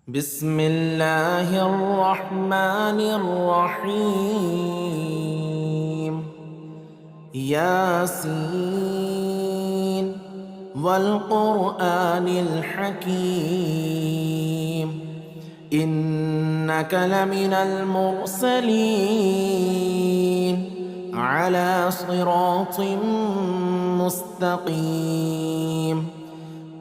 بسم الله الرحمن الرحيم. ياسين والقرآن الحكيم إنك لمن المرسلين على صراط مستقيم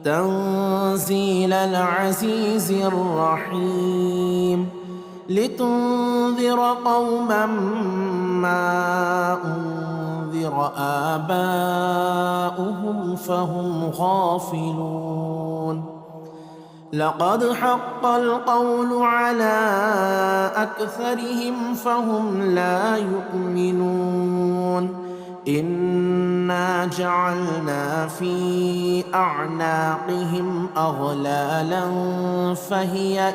تنزيل العزيز الرحيم لتنذر قوما ما أنذر آباؤهم فهم غافلون. لقد حق القول على أكثرهم فهم لا يؤمنون. إنا جعلنا في أعناقهم أغلالا فهي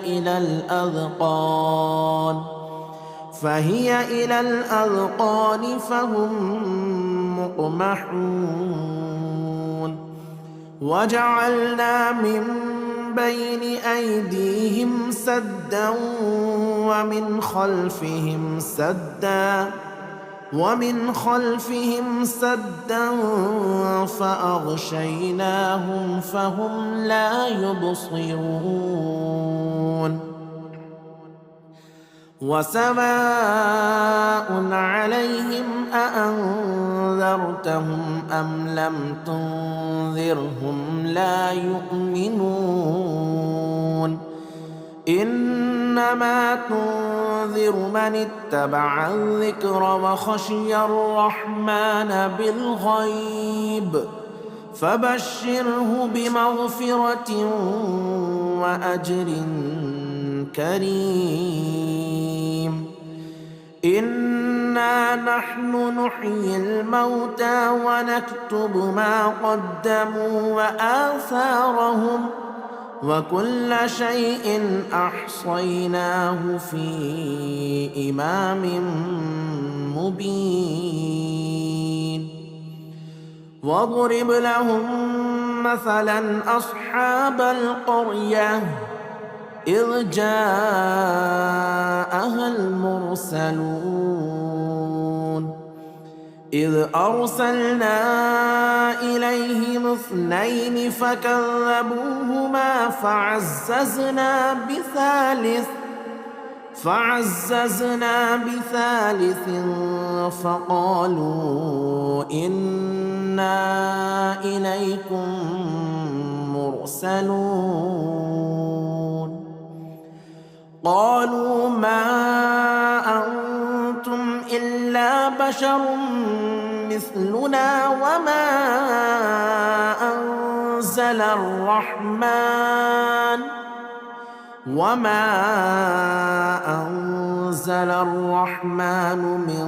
إلى الأذقان فهم مقمحون. وجعلنا من بين أيديهم سدا ومن خلفهم سدا فأغشيناهم فهم لا يبصرون. وسواء عليهم أأنذرتهم أم لم تنذرهم لا يؤمنون. إنما تنذر من اتبع الذكر وخشي الرحمن بالغيب فبشره بمغفرة وأجر كريم. إنا نحن نحيي الموتى ونكتب ما قدموا وآثارهم وكل شيء أحصيناه في إمام مبين. واضرب لهم مثلا أصحاب القرية إذ جاءها المرسلون إذ أرسلنا إليهم 2 فكذبوهما فعززنا بثالث فقالوا إنا إليكم مرسلون. قالوا ما أنتم إلا بشر مثلنا وما أنزل الرحمن من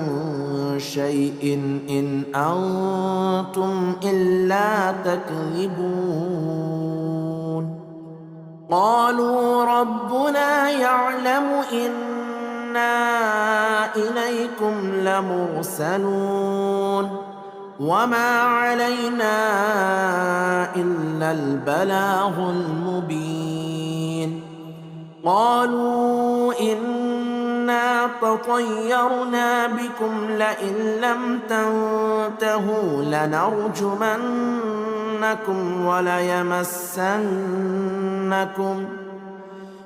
شيء إن أنتم إلا تكذبون. قالوا ربنا يعلم إنا إليكم لمرسلون وما علينا إلا البلاغ المبين. قالوا إنا تطيرنا بكم لئن لم تنتهوا لنرجمنكم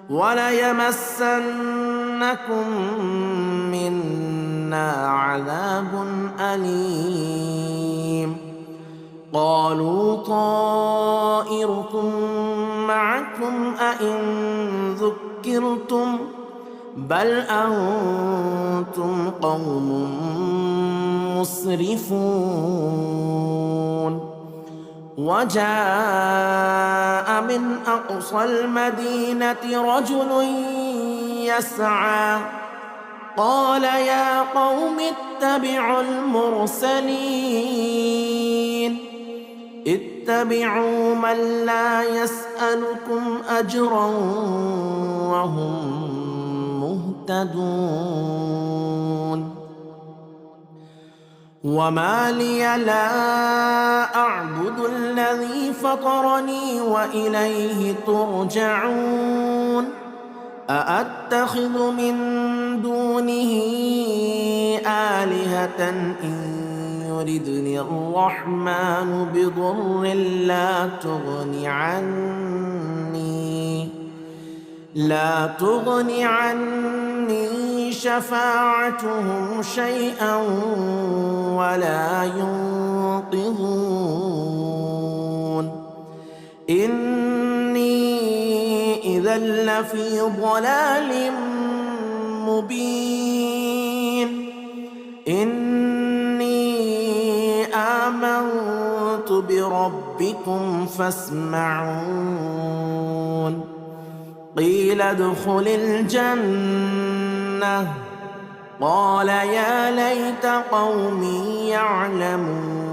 وليمسنكم منا عذاب أليم. قالوا طائركم معكم أئن ذكرتم بل أنتم قوم مسرفون. وجاء من أقصى المدينة رجل يسعى قال يا قوم اتبعوا المرسلين اتبعوا من لا يسألكم أجرا وهم مهتدون. وما لي لا أعبد الذي فطرني وإليه ترجعون أأتخذ من دونه آلهة إن يردني الرحمن بضر لا تغن عني شفاعتهم شيئا ولا ينقذون إني إذا لفي ضلال مبين إني آمنت بربكم فاسمعون قيل ادخل الجنة قال يا ليت قومي يعلمون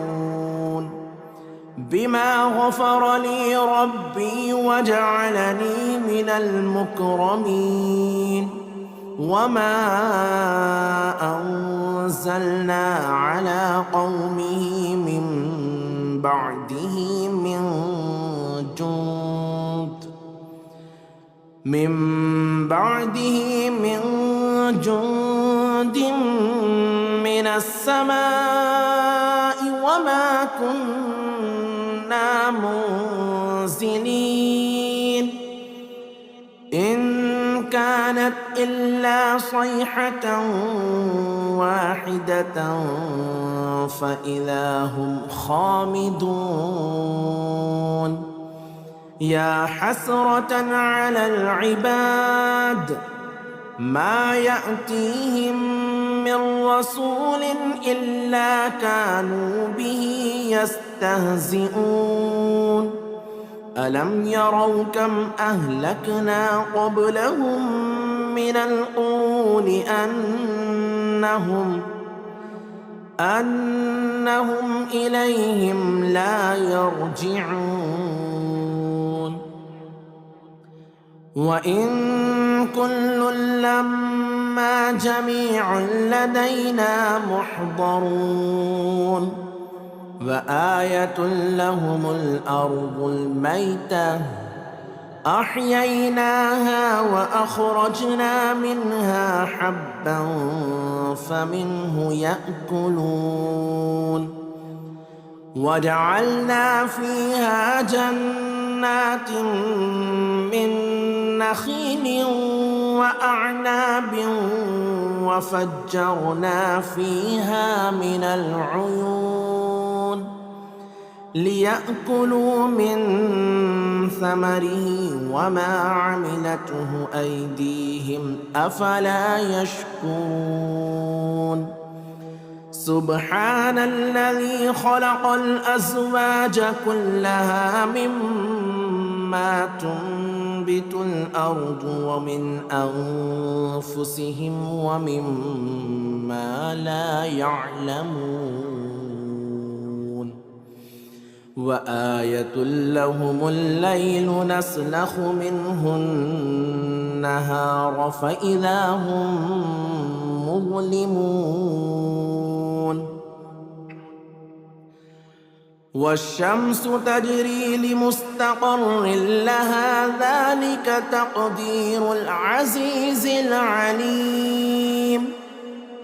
بما غفر لي ربي وجعلني من المكرمين وما أنزلنا على قومه من بعده من جند من السماء وما كنا منزلين إن كانت إلا صيحة واحدة فإذا هم خامدون يا حسرة على العباد ما يأتيهم من رسول إلا كانوا به يستهزئون ألم يروا كم أهلكنا قبلهم من القرون أنهم إليهم لا يرجعون وإن كل لما جميع لدينا محضرون وآية لهم الأرض الميتة أحييناها وأخرجنا منها حبا فمنه يأكلون وجعلنا فيها جنات من نخيل وأعناب وفجرنا فيها من العيون ليأكلوا من ثمره وما عملته أيديهم أفلا يشكرون سبحان الذي خلق الأزواج كلها مما تنبت الأرض ومن أنفسهم ومما لا يعلمون وآية لهم الليل نسلخ منه النهار فإذا هم مظلمون والشمس تجري لمستقر لها ذلك تقدير العزيز العليم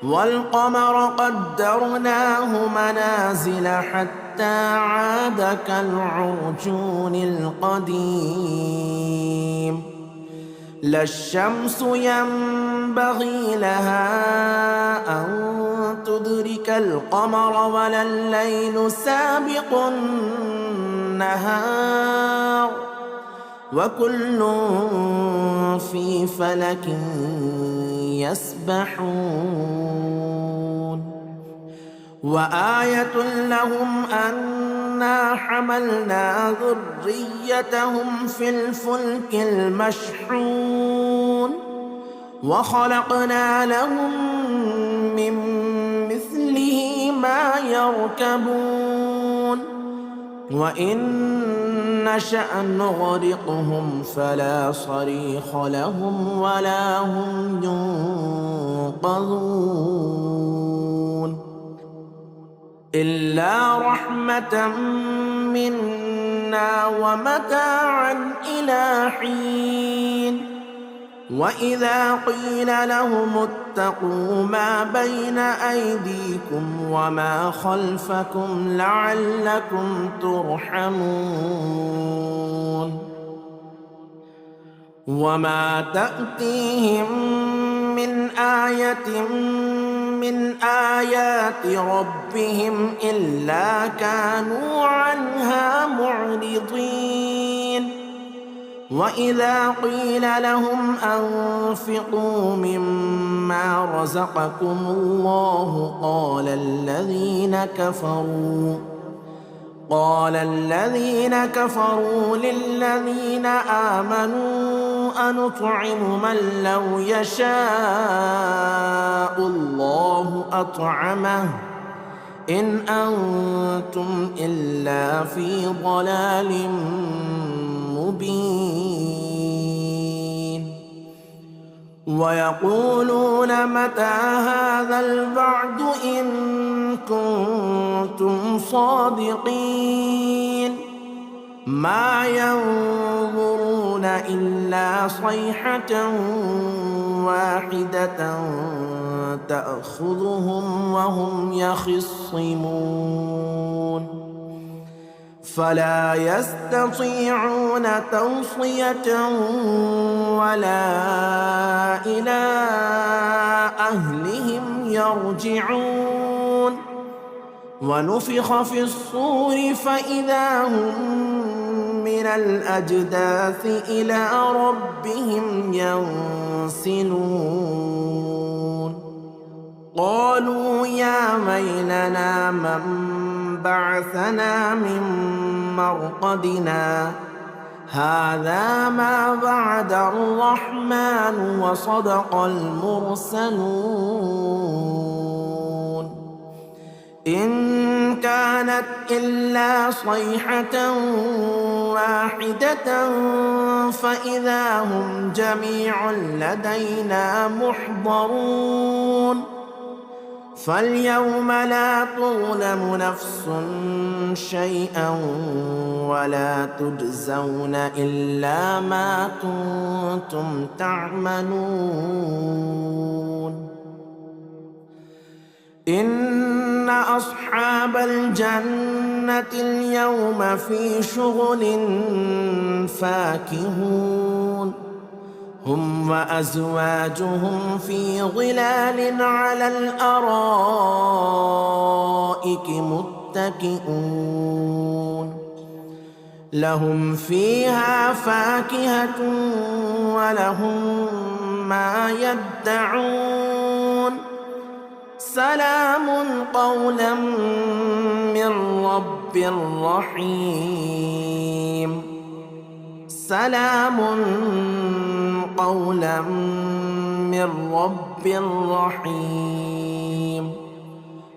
والقمر قدرناه منازل حتى عاد كالعرجون القديم لا الشمس ينبغي لها أن تدرك القمر ولا الليل سابق النهار وكل في فلك يسبحون وآية لهم أنا حملنا ذريتهم في الفلك المشحون وخلقنا لهم من مثله ما يركبون وإن نشأ نغرقهم فلا صريخ لهم ولا هم ينقذون إلا رحمة منا ومتاعا إلى حين وإذا قيل لهم اتقوا ما بين أيديكم وما خلفكم لعلكم ترحمون وما تأتيهم من آية من آيات ربهم إلا كانوا عنها معرضين وإذا قيل لهم أنفقوا مما رزقكم الله قال الذين كفروا للذين آمنوا أنطعم من لو يشاء الله أطعمه إن أنتم إلا في ضلال مبين ويقولون متى هذا الوعد إن كنتم صادقين ما ينظرون إلا صيحة واحدة تأخذهم وهم يخصمون فلا يستطيعون توصية ولا إلى أهلهم يرجعون ونفخ في الصور فإذا هم من الأجداث إلى ربهم ينسلون قالوا يا ويلنا من بعثنا من مرقدنا هذا ما وعد الرحمن وصدق المرسلون إن كانت إلا صيحة واحدة فإذا هم جميع لدينا محضرون فاليوم لا تظلم نفس شيئا ولا تجزون إلا ما كنتم تعملون إن أصحاب الجنة اليوم في شغل فاكهون هم وأزواجهم في ظلال على الأرائك متكئون لهم فيها فاكهة ولهم ما يدعون سلام قولا من رب رحيم سلام قولا من رب رحيم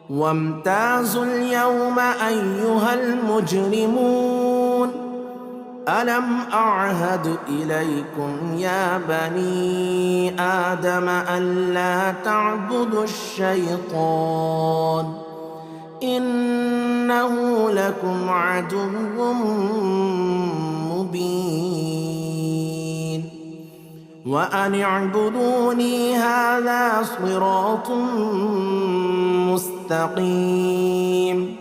وامتازوا اليوم أيها المجرمون ألم أعهد إليكم يا بني آدم ألا تعبدوا الشيطان إنه لكم عدو مبين وأن اعبدوني هذا صراط مستقيم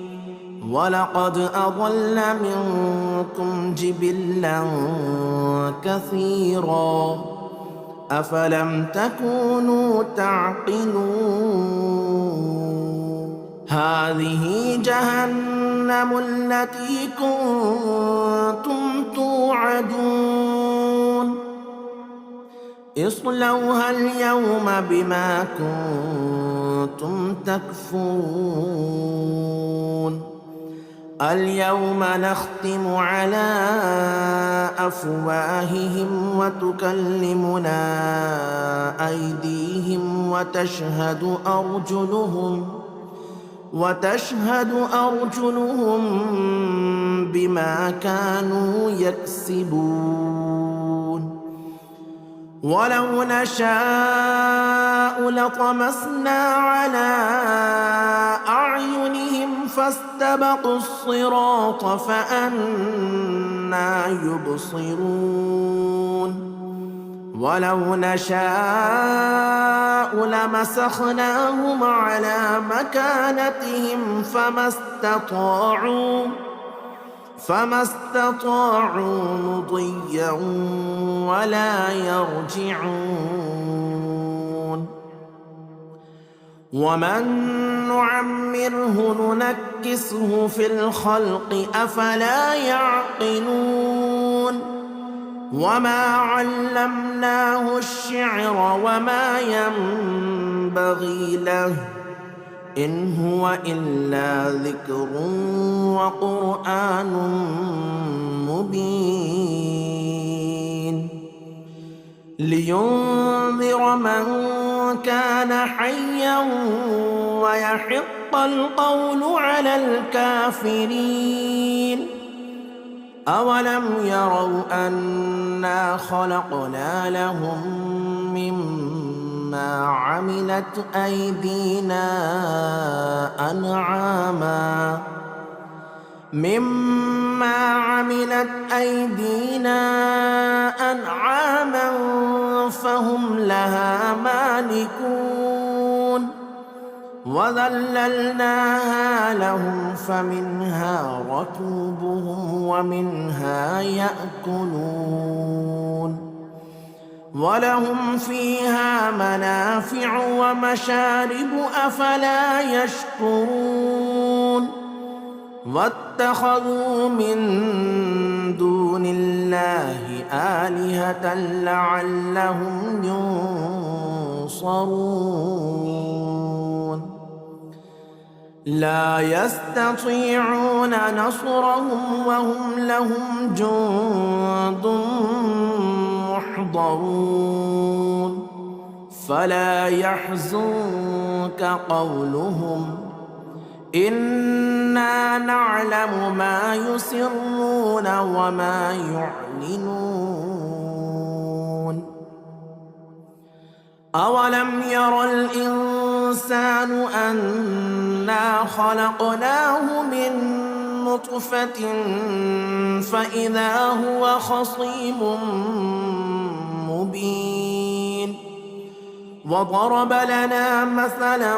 ولقد أضل منكم جبلا كثيرا أفلم تكونوا تعقلون هذه جهنم التي كنتم توعدون اصلوها اليوم بما كنتم تكفرون اليوم نختم على أفواههم وتكلمنا أيديهم وتشهد أرجلهم بما كانوا يكسبون ولو نشاء لطمسنا على أعينهم فاستبقوا الصراط فأنى يبصرون ولو نشاء لمسخناهم على مكانتهم فما استطاعوا مضيا ولا يرجعون. ومن نعمره ننكسه في الخلق أفلا يعقلون. وما علمناه الشعر وما ينبغي له إن هو إلا ذكر وقرآن مبين لينذر من كان حيا ويحق القول على الكافرين. أولم يروا أنا خلقنا لهم مما عملت أيدينا أنعاما فهم لها مالكون. وذللناها لهم فمنها ركوبهم ومنها يأكلون ولهم فيها منافع ومشارب أفلا يشكرون. واتخذوا من دون الله آلهة لعلهم ينصرون. لا يستطيعون نصرهم وهم لهم جند محضرون. فلا يحزنك قولهم إنا نعلم ما يسرون وما يعلنون. أولم ير الإنسان أنا خلقناه من نطفة فإذا هو خصيم مبين. وضرب لنا مثلا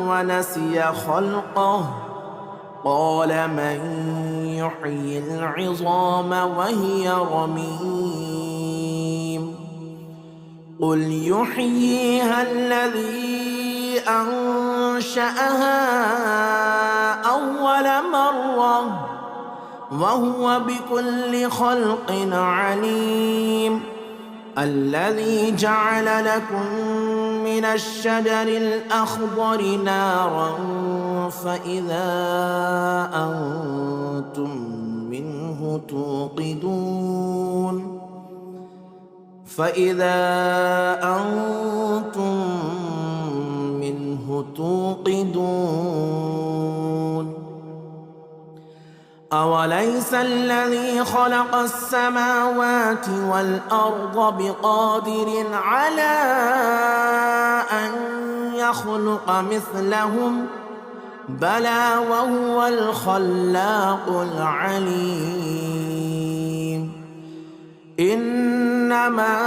ونسي خلقه قال من يحيي العظام وهي رميم. قل يحييها الذي أنشأها أول مرة وهو بكل خلق عليم. الذي جعل لكم من الشجر الأخضر نارا فإذا أنتم منه توقدون. أوليس الذي خلق السماوات والأرض بقادر على أن يخلق مثلهم بلى وهو الخلاق العليم. إنما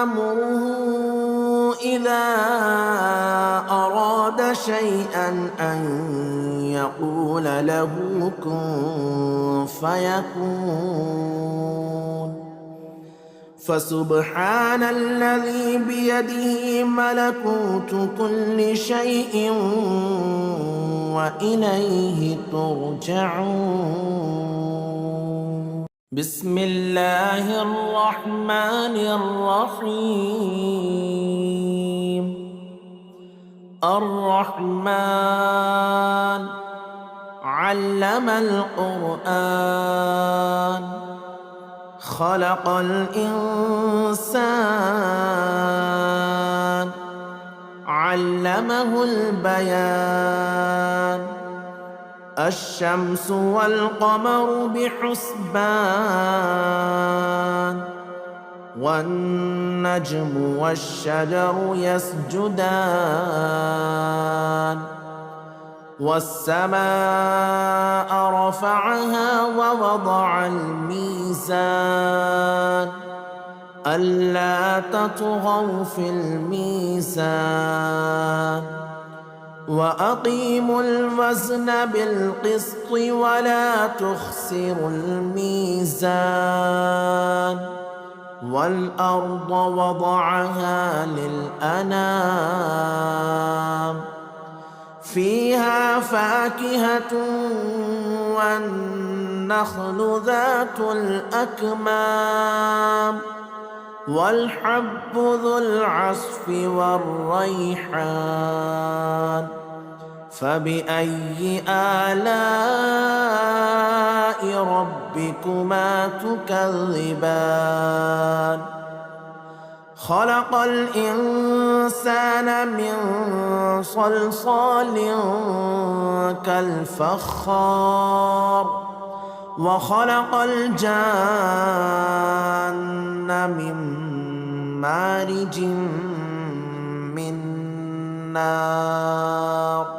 أمره إذا أراد شيئا أن يقول له كن فيكون. فسبحان الذي بيده ملكوت كل شيء وإليه ترجعون. بسم الله الرحمن الرحيم. الرحمن علم القرآن خلق الإنسان علمه البيان. الشمس والقمر بحسبان والنجم والشجر يسجدان. والسماء رفعها ووضع الميزان ألا تطغوا في الميزان وأقيموا الوزن بالقسط ولا تخسروا الميزان والأرض وضعها للأنام فيها فاكهة والنخل ذات الأكمام والحب ذو العصف والريحان فبأي آلاء ربكما تكذبان خلق الإنسان من صلصال كالفخار وخلق الجان من مارج من نار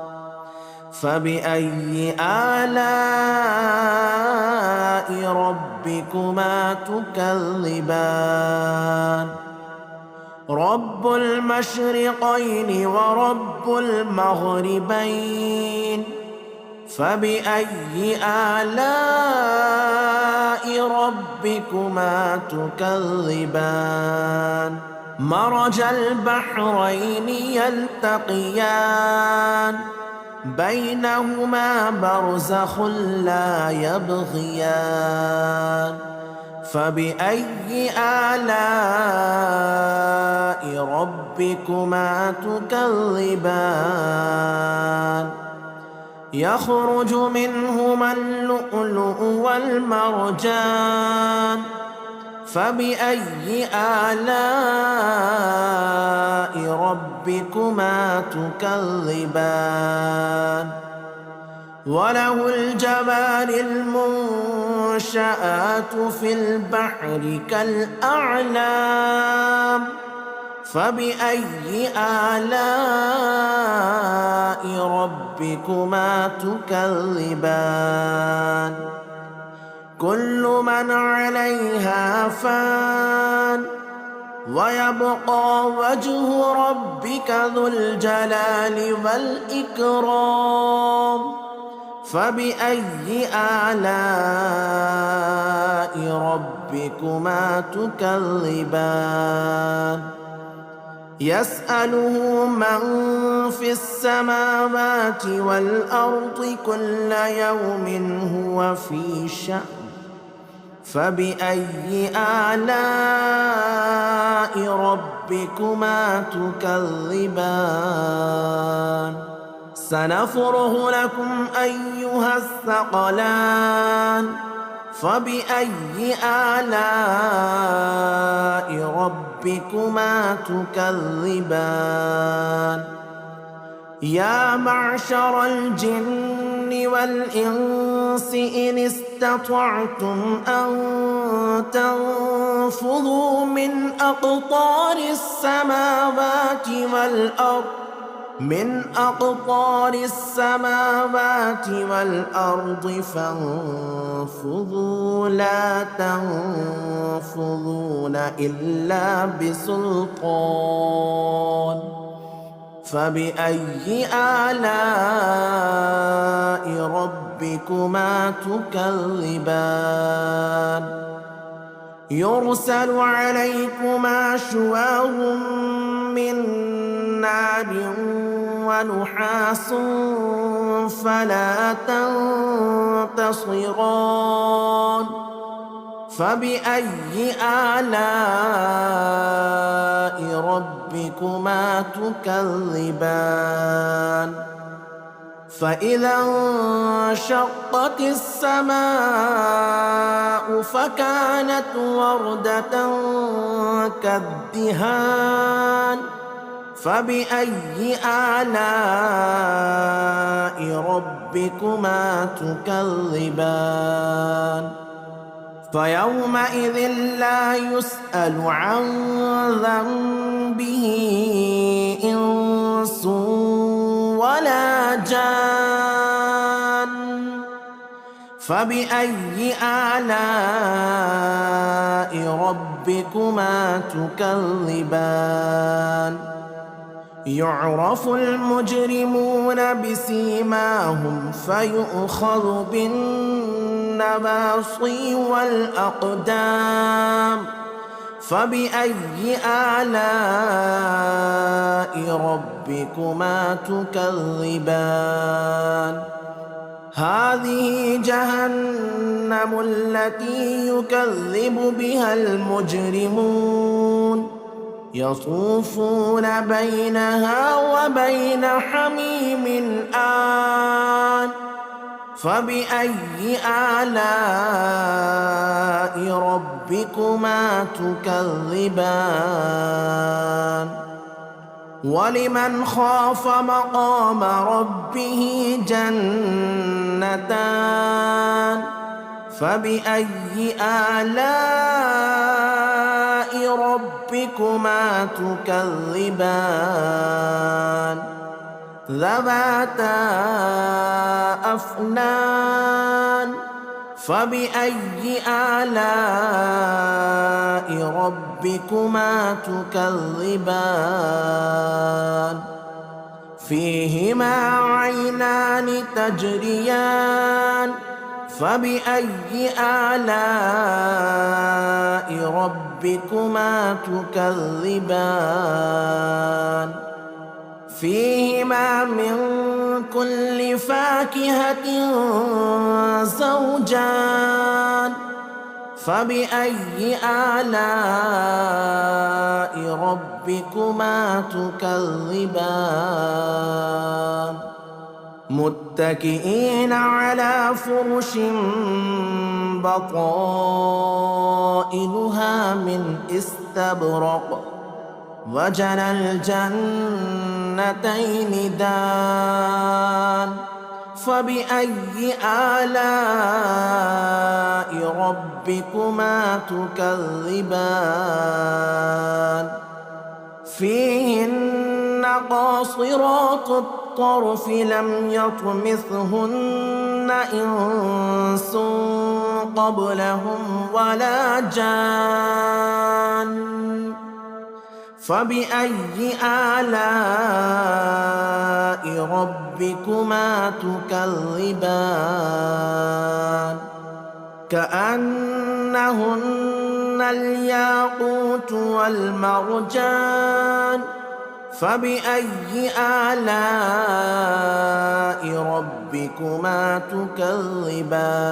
فبأي آلاء ربكما تكذبان رب المشرقين ورب المغربين فبأي آلاء ربكما تكذبان مرج البحرين يلتقيان بينهما برزخ لا يبغيان فبأي آلاء ربكما تكذبان يخرج منهما اللؤلؤ والمرجان فبأي آلاء ربكما تكذبان وله الجبال المنشآت في البحر كالأعلام فبأي آلاء ربكما تكذبان كل من عليها فان ويبقى وجه ربك ذو الجلال والإكرام فبأي آلاء ربكما تكذبان يسأله من في السماوات والأرض كل يوم هو في شأن فبأي آلاء ربكما تكذبان سنفرغ لكم أيها الثقلان فبأي آلاء ربكما تكذبان يا معشر الجن والإنس إن استطعتم أن تنفذوا من أقطار السماوات والأرض فانفذوا لا تنفذون إلا بسلطان فبأي آلاء ربكما تكذبان يرسل عليكما شواظ من نار ونحاس فلا تنتصران فبأي آلاء ربكما تكذبان فإذا انشقت السماء فكانت وردة كالدهان فبأي آلاء ربكما تكذبان فيومئذ لا يسأل عن ذنبه إنس ولا جان فبأي آلاء ربكما ربكما تكذبان يعرف المجرمون بسيماهم فيؤخذ بالنواصي والأقدام فبأي آلاء ربكما تكذبان هذه جهنم التي يكذب بها المجرمون يطوفون بينها وبين حميم آن فبأي آلاء ربكما تكذبان ولمن خاف مقام ربه جنتان فبأي آلاء ربكما تكذبان ذواتا أفنان فبأي آلاء ربكما تكذبان فيهما عينان تجريان فبأي آلاء ربكما تكذبان فيهما من كل فاكهة زوجان فبأي آلاء ربكما تكذبان متكئين على فرش بطائنها من استبرق وجنى الجنتين دان فبأي آلاء ربكما تكذبان فيهن قاصرات الطرف لم يطمثهن إنس قبلهم ولا جان فبأي آلاء ربكما تكذبان كأنهن الياقوت والمرجان فبأي آلاء ربكما تكذبان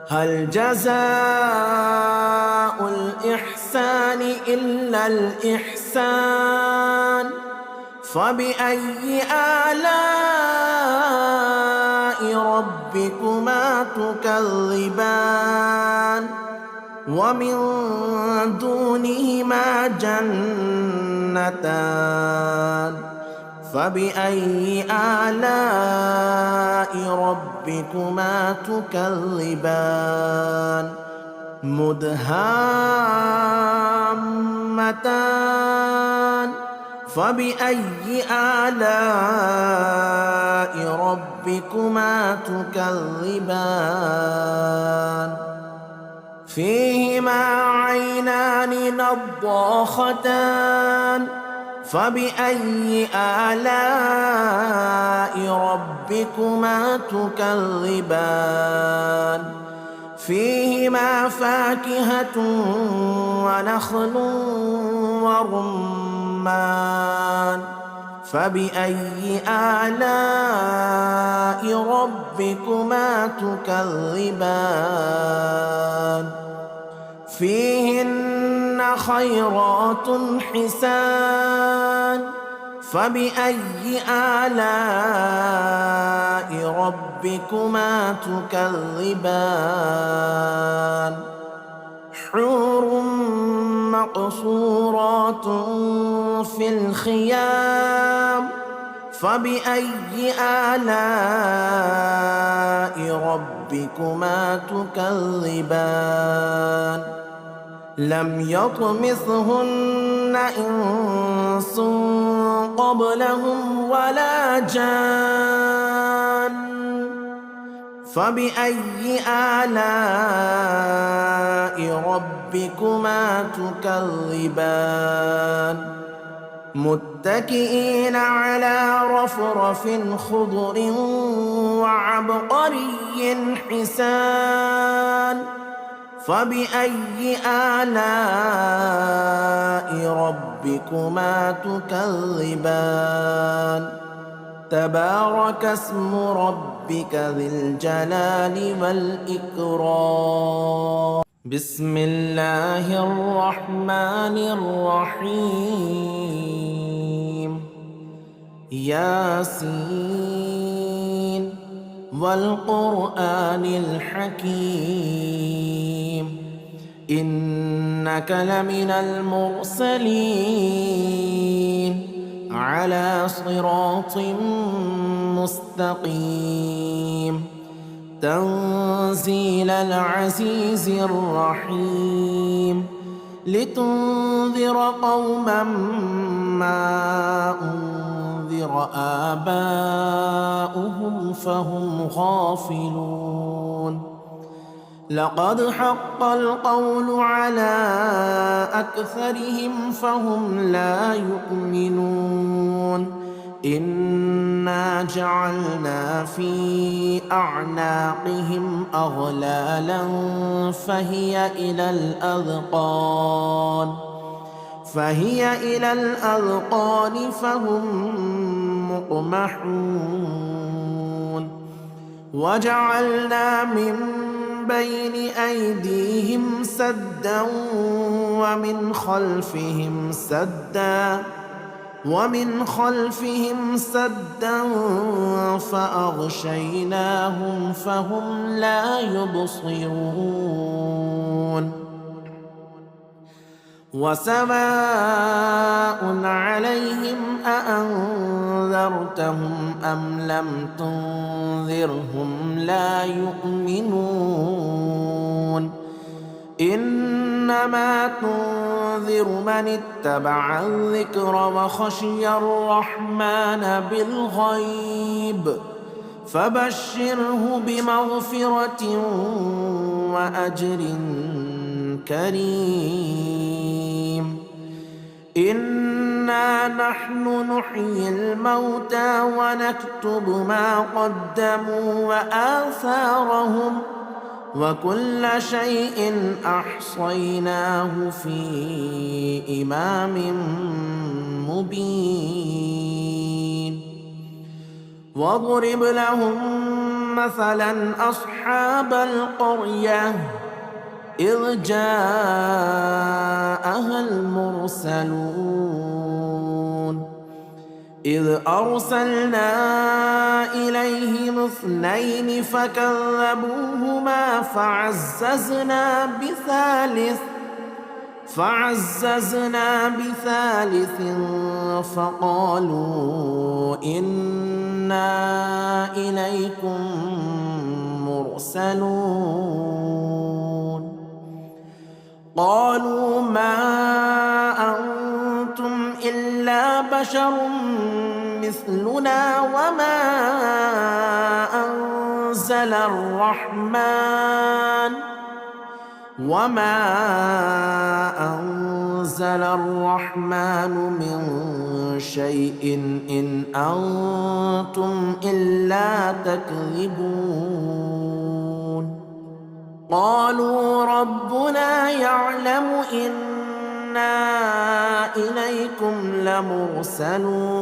هل جزاء الإحسان إلا الإحسان فبأي آلاء ربكما تكذبان ومن دونهما جنتان فبأي آلاء ربكما تكذبان مدهامتان فبأي آلاء ربكما تكذبان فيهما عينان نضاختان فبأي آلاء ربكما تكذبان فيهما فاكهة ونخل ورمان فبأي آلاء ربكما تكذبان فيهن خيرات حسان فبأي آلاء ربكما تكذبان حور مقصورات في الخيام فبأي آلاء ربكما تكذبان لم يطمثهن إنس قبلهم ولا جان فبأي آلاء ربكما ربكما تكذبان متكئين على رفرف خضر وعبقري حسان فبأي آلاء ربكما تكذبان تبارك اسم ربك ذي الجلال والإكرام بسم الله الرحمن الرحيم ياسين والقرآن الحكيم إنك لمن المرسلين على صراط مستقيم تنزيل العزيز الرحيم لتنذر قوما ما أنذر آباؤهم فهم غافلون لقد حق القول على أكثرهم فهم لا يؤمنون إنا جعلنا في أعناقهم أغلالا فهي إلى الأذقان فهم مقمحون وجعلنا من بين أيديهم سدا ومن خلفهم سدا فأغشيناهم فهم لا يبصرون وسواء عليهم أأنذرتهم أم لم تنذرهم لا يؤمنون إنما تنذر من اتبع الذكر وخشي الرحمن بالغيب فبشره بمغفرة وأجر كريم إنا نحن نحيي الموتى ونكتب ما قدموا وآثارهم وكل شيء أحصيناه في إمام مبين واضرب لهم مثلا أصحاب القرية إذ جاءها المرسلون إذ أرسلنا إليهم 2 فكذبوهما فعززنا بثالث فقالوا إنا إليكم مرسلون قالوا ما أنتم إلا بشر مثلنا وما أنزل الرحمن من شيء إن أنتم إلا تكذبون قالوا ربنا يعلم إنا إليكم لمرسلون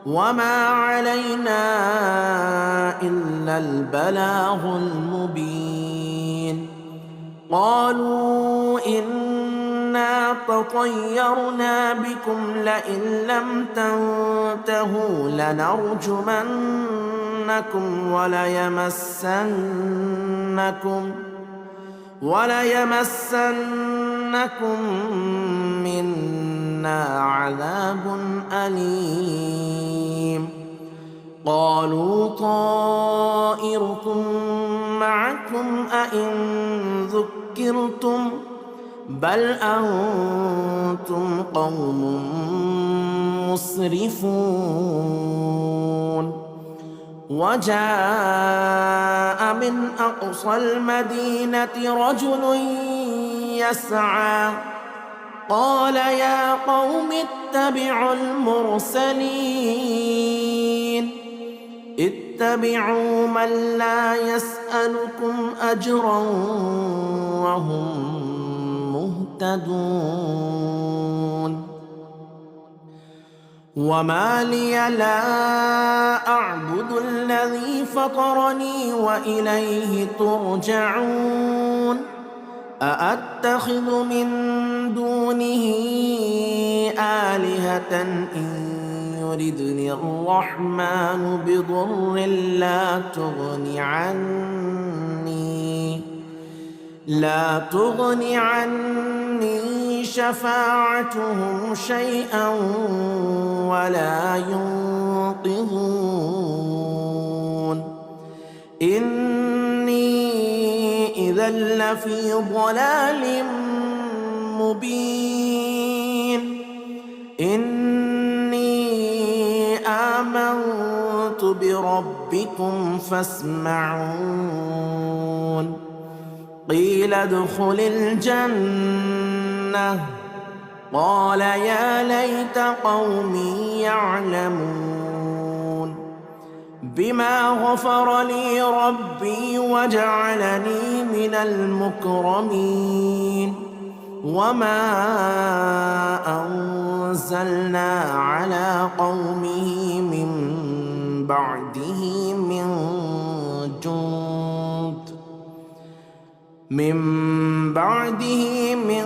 وما علينا إلا البلاغ المبين قالوا إنا تطيرنا بكم لئن لم تنتهوا لنرجمنكم وليمسنكم منا عذاب أليم قالوا طائركم معكم أئن ذكرتم بل أنتم قوم مسرفون وجاء من أقصى المدينة رجل يسعى قال يا قوم اتبعوا المرسلين اتبعوا من لا يسألكم أجرا وهم مهتدون وما لي لا أعبد الذي فطرني وإليه ترجعون أأتخذ من دونه آلهة إن يردني الرحمن بضر لا تغن عني شفاعتهم شيئا ولا ينقذون إني إذا لفي ضلال مبين إني آمنت بربكم فاسمعون قيل ادخل الجنة قال يا ليت قومي يعلمون بما غفر لي ربي وجعلني من المكرمين وما أنزلنا على قومه من بعده من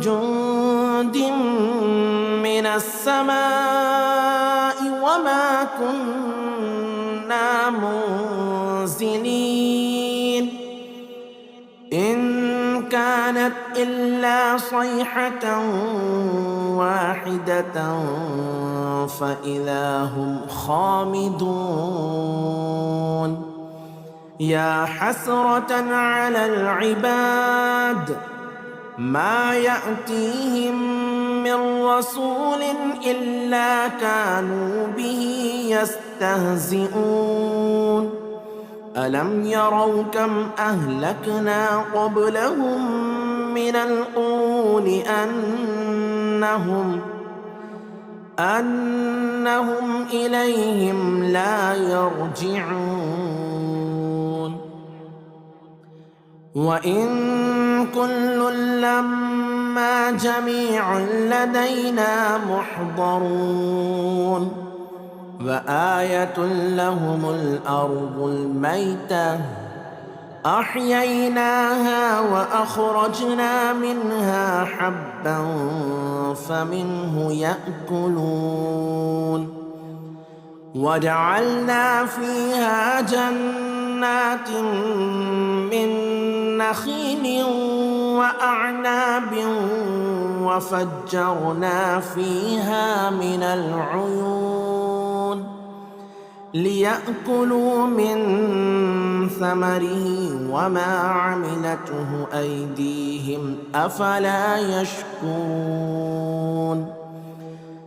جند من السماء وما كنا منزلين إن كانت إلا صيحة واحدة فإذا هم خامدون يا حسرة على العباد ما يأتيهم من رسول إلا كانوا به يستهزئون ألم يروا كم أهلكنا قبلهم من القرون أنهم إليهم لا يرجعون وإن كل لما جميع لدينا محضرون وآية لهم الأرض الميتة أحييناها وأخرجنا منها حبا فمنه يأكلون وجعلنا فيها جنات من نخيل وأعناب وفجرنا فيها من العيون ليأكلوا من ثمره وما عملته أيديهم أفلا يشكرون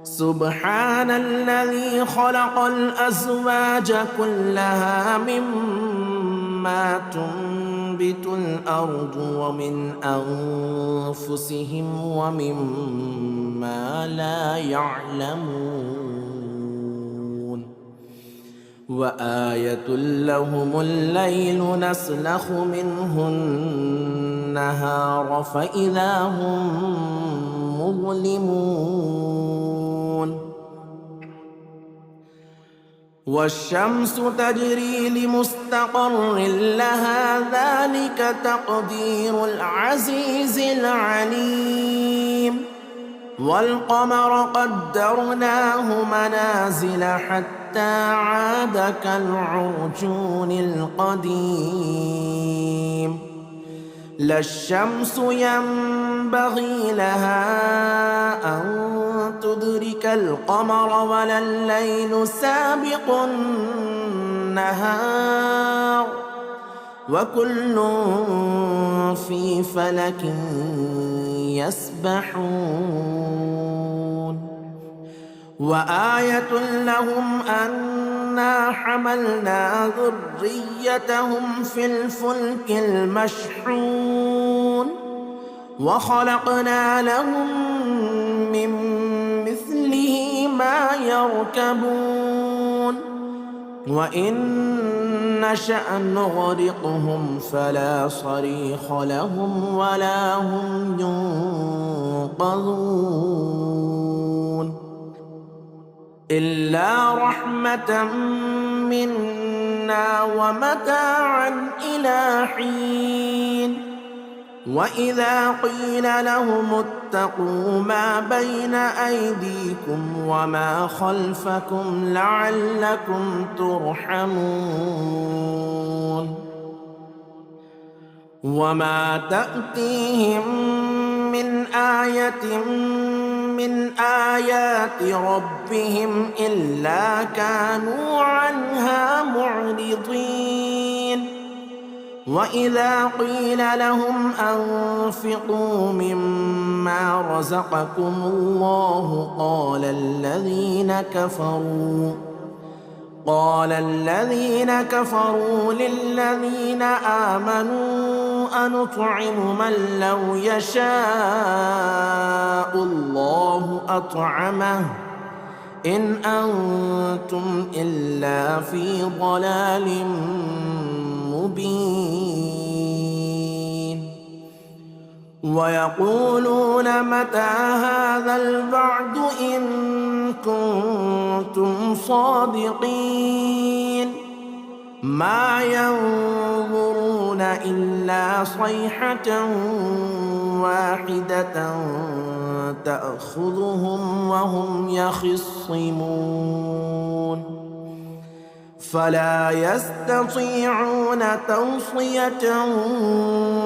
سبحان الذي خلق الأزواج كلها مما تنبت الأرض ومن أنفسهم ومما لا يعلمون وآية لهم الليل نسلخ منه النهار فإذا هم مظلمون والشمس تجري لمستقر لها ذلك تقدير العزيز العليم والقمر قدرناه منازل حتى عاد كالعرجون القديم لا الشمس ينبغي لها أن تدرك القمر ولا الليل سابق النهار وكل في فلك يسبحون وآية لهم أنا حملنا ذريتهم في الفلك المشحون وخلقنا لهم من مثله ما يركبون وإن نشأ نغرقهم فلا صريخ لهم ولا هم ينقذون إلا رحمة منا ومتاعا إلى حين وإذا قيل لهم اتقوا ما بين أيديكم وما خلفكم لعلكم ترحمون وما تأتيهم من آية من آيات ربهم إلا كانوا عنها معرضين وإذا قيل لهم أنفقوا مما رزقكم الله قال الذين كفروا للذين آمنوا أنطعم من لو يشاء الله أطعمه إن أنتم إلا في ضلال مبين ويقولون متى هذا الوعد إن كنتم صادقين ما ينظرون إلا صيحة واحدة تأخذهم وهم يخصمون فلا يستطيعون توصية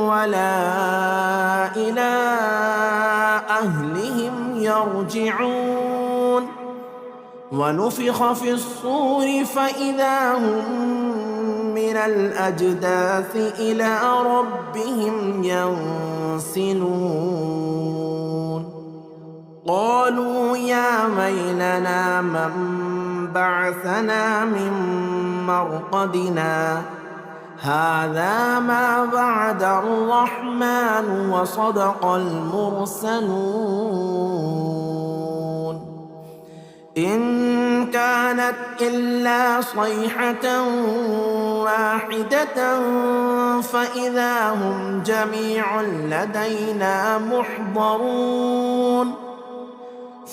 ولا إلى أهلهم يرجعون ونفخ في الصور فإذا هم من الأجداث إلى ربهم ينسلون قالوا يا ويلنا من بعثنا من مرقدنا هذا ما وعد الرحمن وصدق المرسلون إن كانت إلا صيحة واحدة فإذا هم جميع لدينا محضرون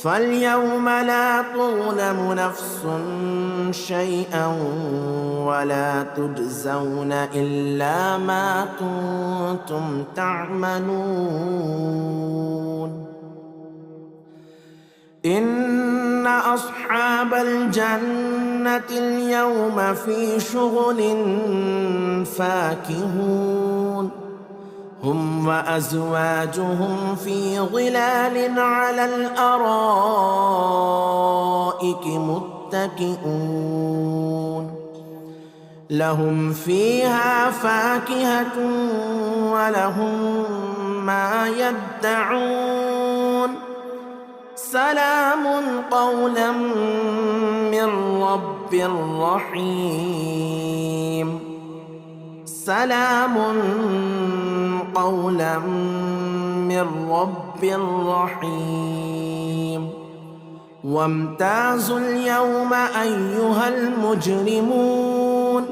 فاليوم لا تظلم نفس شيئا ولا تجزون إلا ما كنتم تعملون إن أصحاب الجنة اليوم في شغل فاكهون هم وأزواجهم في ظلال على الأرائك متكئون لهم فيها فاكهة ولهم ما يدعون سلام قولا من رب رحيم سلام قولا من رب رحيم وامتازوا اليوم أيها المجرمون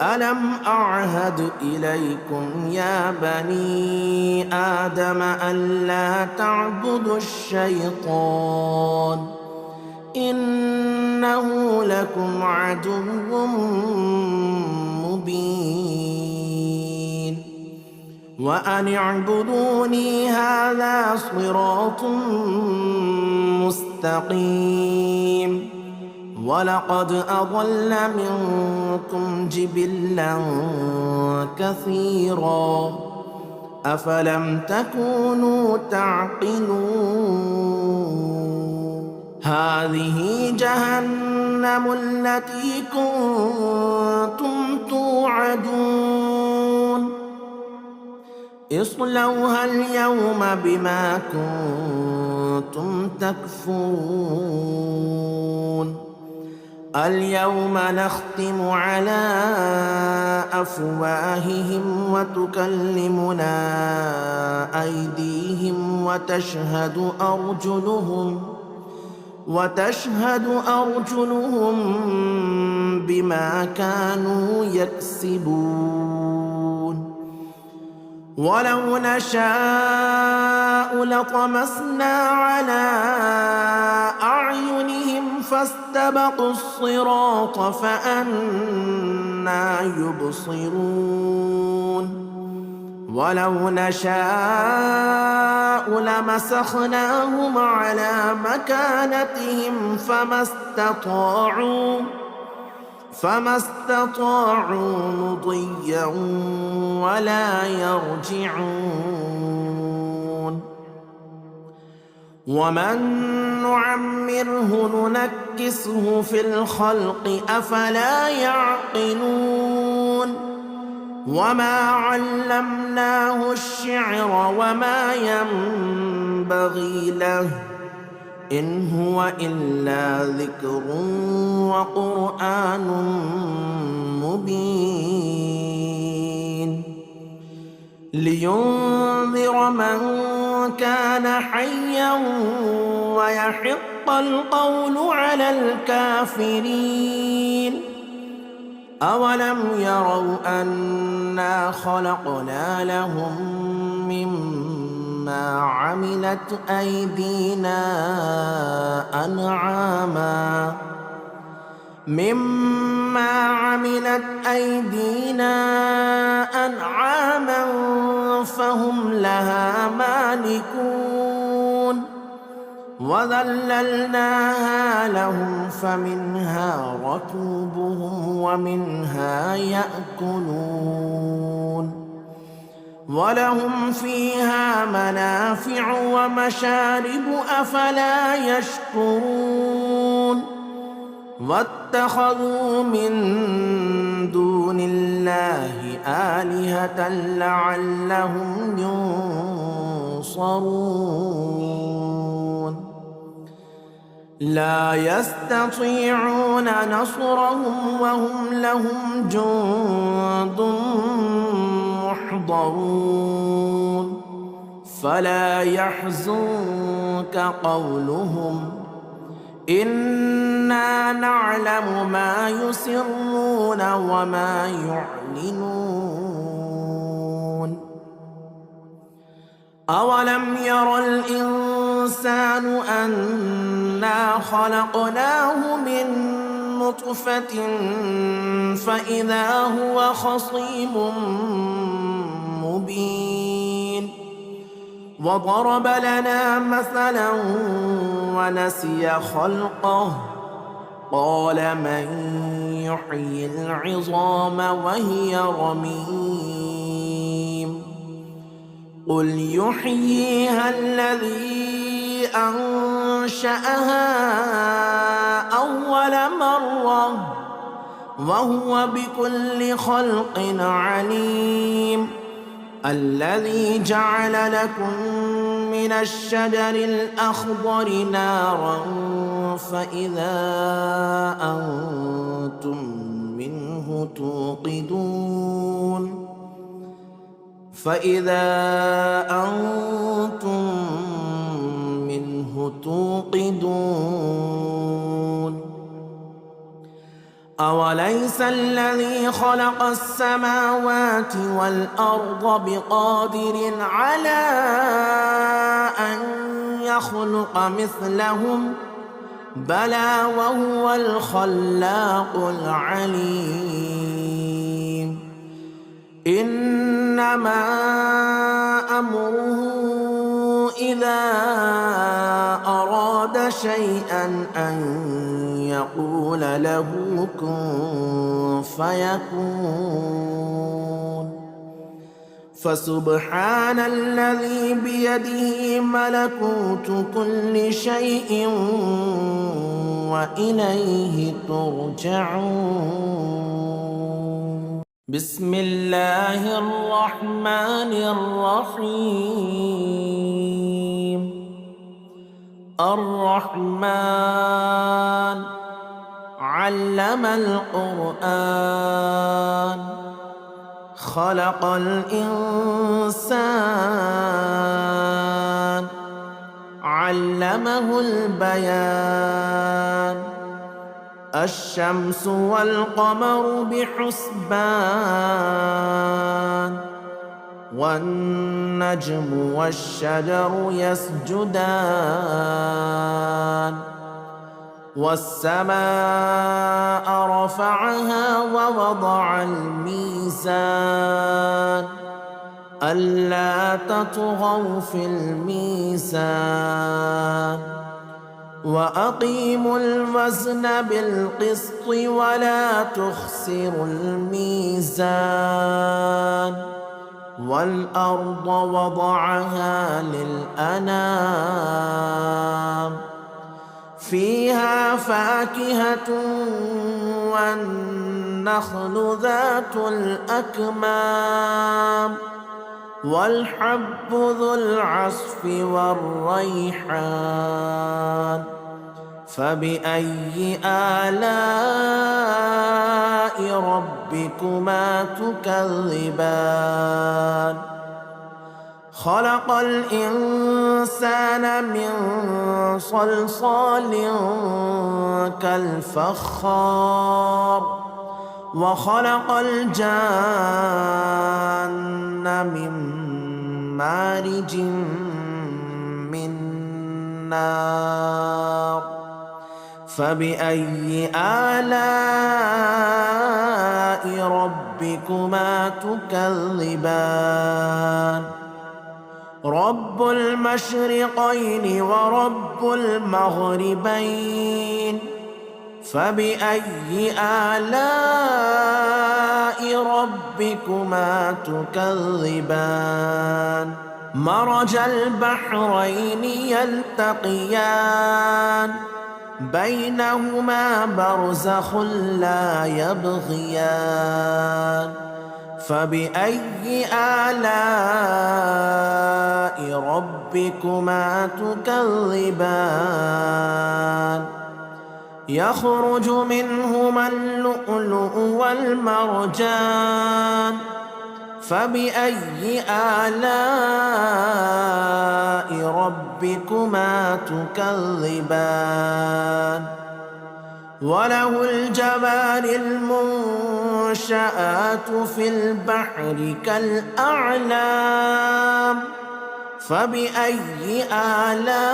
ألم أعهد إليكم يا بني آدم ألا تعبدوا الشيطان إنه لكم عدو مبين وأن اعبدوني هذا صراط مستقيم ولقد أضل منكم جبلا كثيرا أفلم تكونوا تعقلون هذه جهنم التي كنتم توعدون اصلوها اليوم بما كنتم تكفرون اليوم نختم على أفواههم وتكلمنا أيديهم وتشهد أرجلهم بما كانوا يكسبون ولو نشاء لطمسنا على أعينهم فاستبقوا الصراط فأنى يبصرون ولو نشاء لمسخناهم على مكانتهم فما استطاعوا مضيا ولا يرجعون ومن نعمره ننكسه في الخلق أفلا يعقلون وما علمناه الشعر وما ينبغي له إن هو إلا ذكر وقرآن مبين لينذر من كان حيا ويحق القول على الكافرين أولم يروا أنا خلقنا لهم مما عملت أيدينا أنعاما فهم لها مالكون وذللناها لهم فمنها ركوبهم ومنها يأكلون ولهم فيها منافع ومشارب أفلا يشكرون واتخذوا من دون الله آلهة لعلهم ينصرون لا يستطيعون نصرهم وهم لهم جند محضرون فلا يحزنك قولهم إنا نعلم ما يسرون وما يعلنون أولم ير الإنسان أنا خلقناه من نطفة فإذا هو خصيم مبين وضرب لنا مثلا ونسي خلقه قال من يحيي العظام وهي رميم قل يحييها الذي أنشأها أول مرة وهو بكل خلق عليم الذي جعل لكم من الشجر الأخضر نارا فإذا أنتم منه توقدون أوليس الذي خلق السماوات والأرض بقادر على أن يخلق مثلهم بلى وهو الخلاق العليم إنما أمره إذا أراد شيئا أن يقول له كن فيكون فسبحان الذي بيده ملكوت كل شيء وإليه ترجعون بسم الله الرحمن الرحيم الرحمن علم القرآن خلق الإنسان علمه البيان الشمس والقمر بحسبان والنجم والشجر يسجدان والسماء رفعها ووضع الميزان ألا تطغوا في الميزان وأقيموا الوزن بالقسط ولا تخسروا الميزان والأرض وضعها للأنام فيها فاكهة والنخل ذات الأكمام والحب ذو العصف والريحان فبأي آلاء ربكما تكذبان خلق الإنسان من صلصال كالفخار وخلق الجان من مارج من نار فبأي آلاء ربكما تكذبان رب المشرقين ورب المغربين فبأي آلاء ربكما تكذبان مرج البحرين يلتقيان بينهما برزخ لا يبغيان فبأي آلاء ربكما تكذبان يخرج منهما اللؤلؤ والمرجان فبأي آلاء ربكما تكذبان وله الجوار المنشآت في البحر كالأعلام فبأي آلاء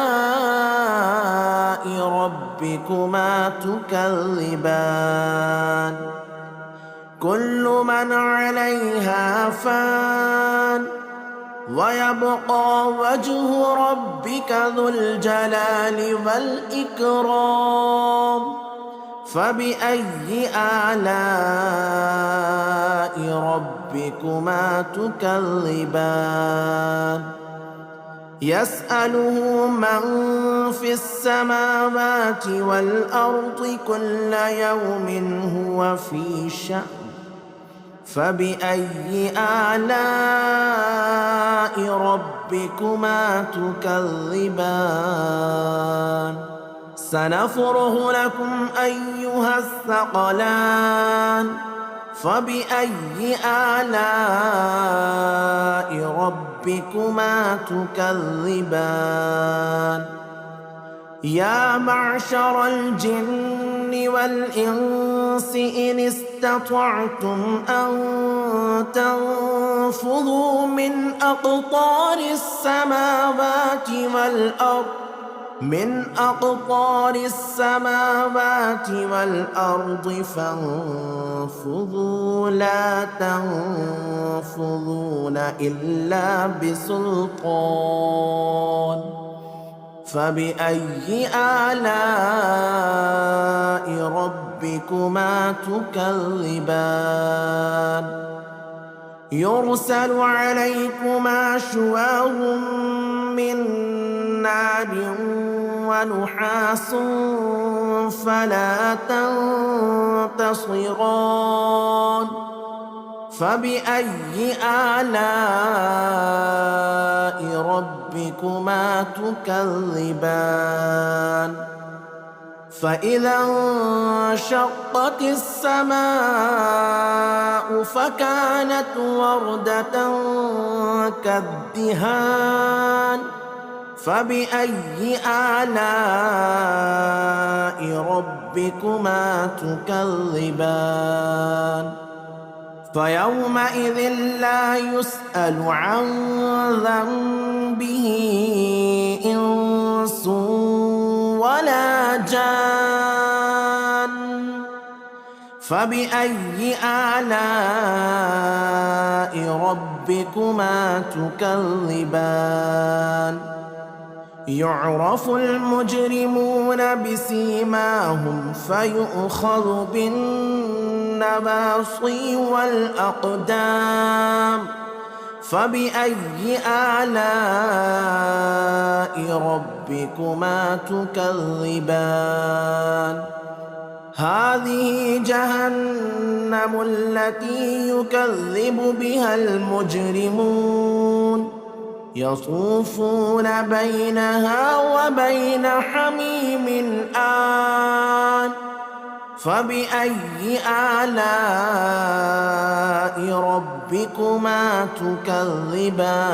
ربكما تكذبان كل من عليها فان ويبقى وجه ربك ذو الجلال والإكرام فبأي آلاء ربكما تكذبان يسأله من في السماوات والأرض كل يوم هو في شأن فبأي آلاء ربكما تكذبان سنفرغ لكم أيها الثقلان فبأي آلاء ربكما تكذبان يا معشر الجن والإنس إن استطعتم أن تنفذوا من أقطار السماوات والأرض فانفذوا لا تنفذون إلا بسلطان فبأي آلاء ربكما تكذبان يرسل عليكما شواظ من نار ونحاس فلا تنتصران فبأي آلاء ربكما تكذبان فإذا انشقت السماء فكانت وردة كالدهان فبأي آلاء ربكما تكذبان فيومئذ لا يسأل عن ذنبه إنس ولا جان فبأي آلاء ربكما تكذبان يعرف المجرمون بسيماهم فيؤخذ بالنواصي والأقدام فبأي آلاء ربكما تكذبان هذه جهنم التي يكذب بها المجرمون يطوفون بينها وبين حميم آن فبأي آلاء ربكما تكذبان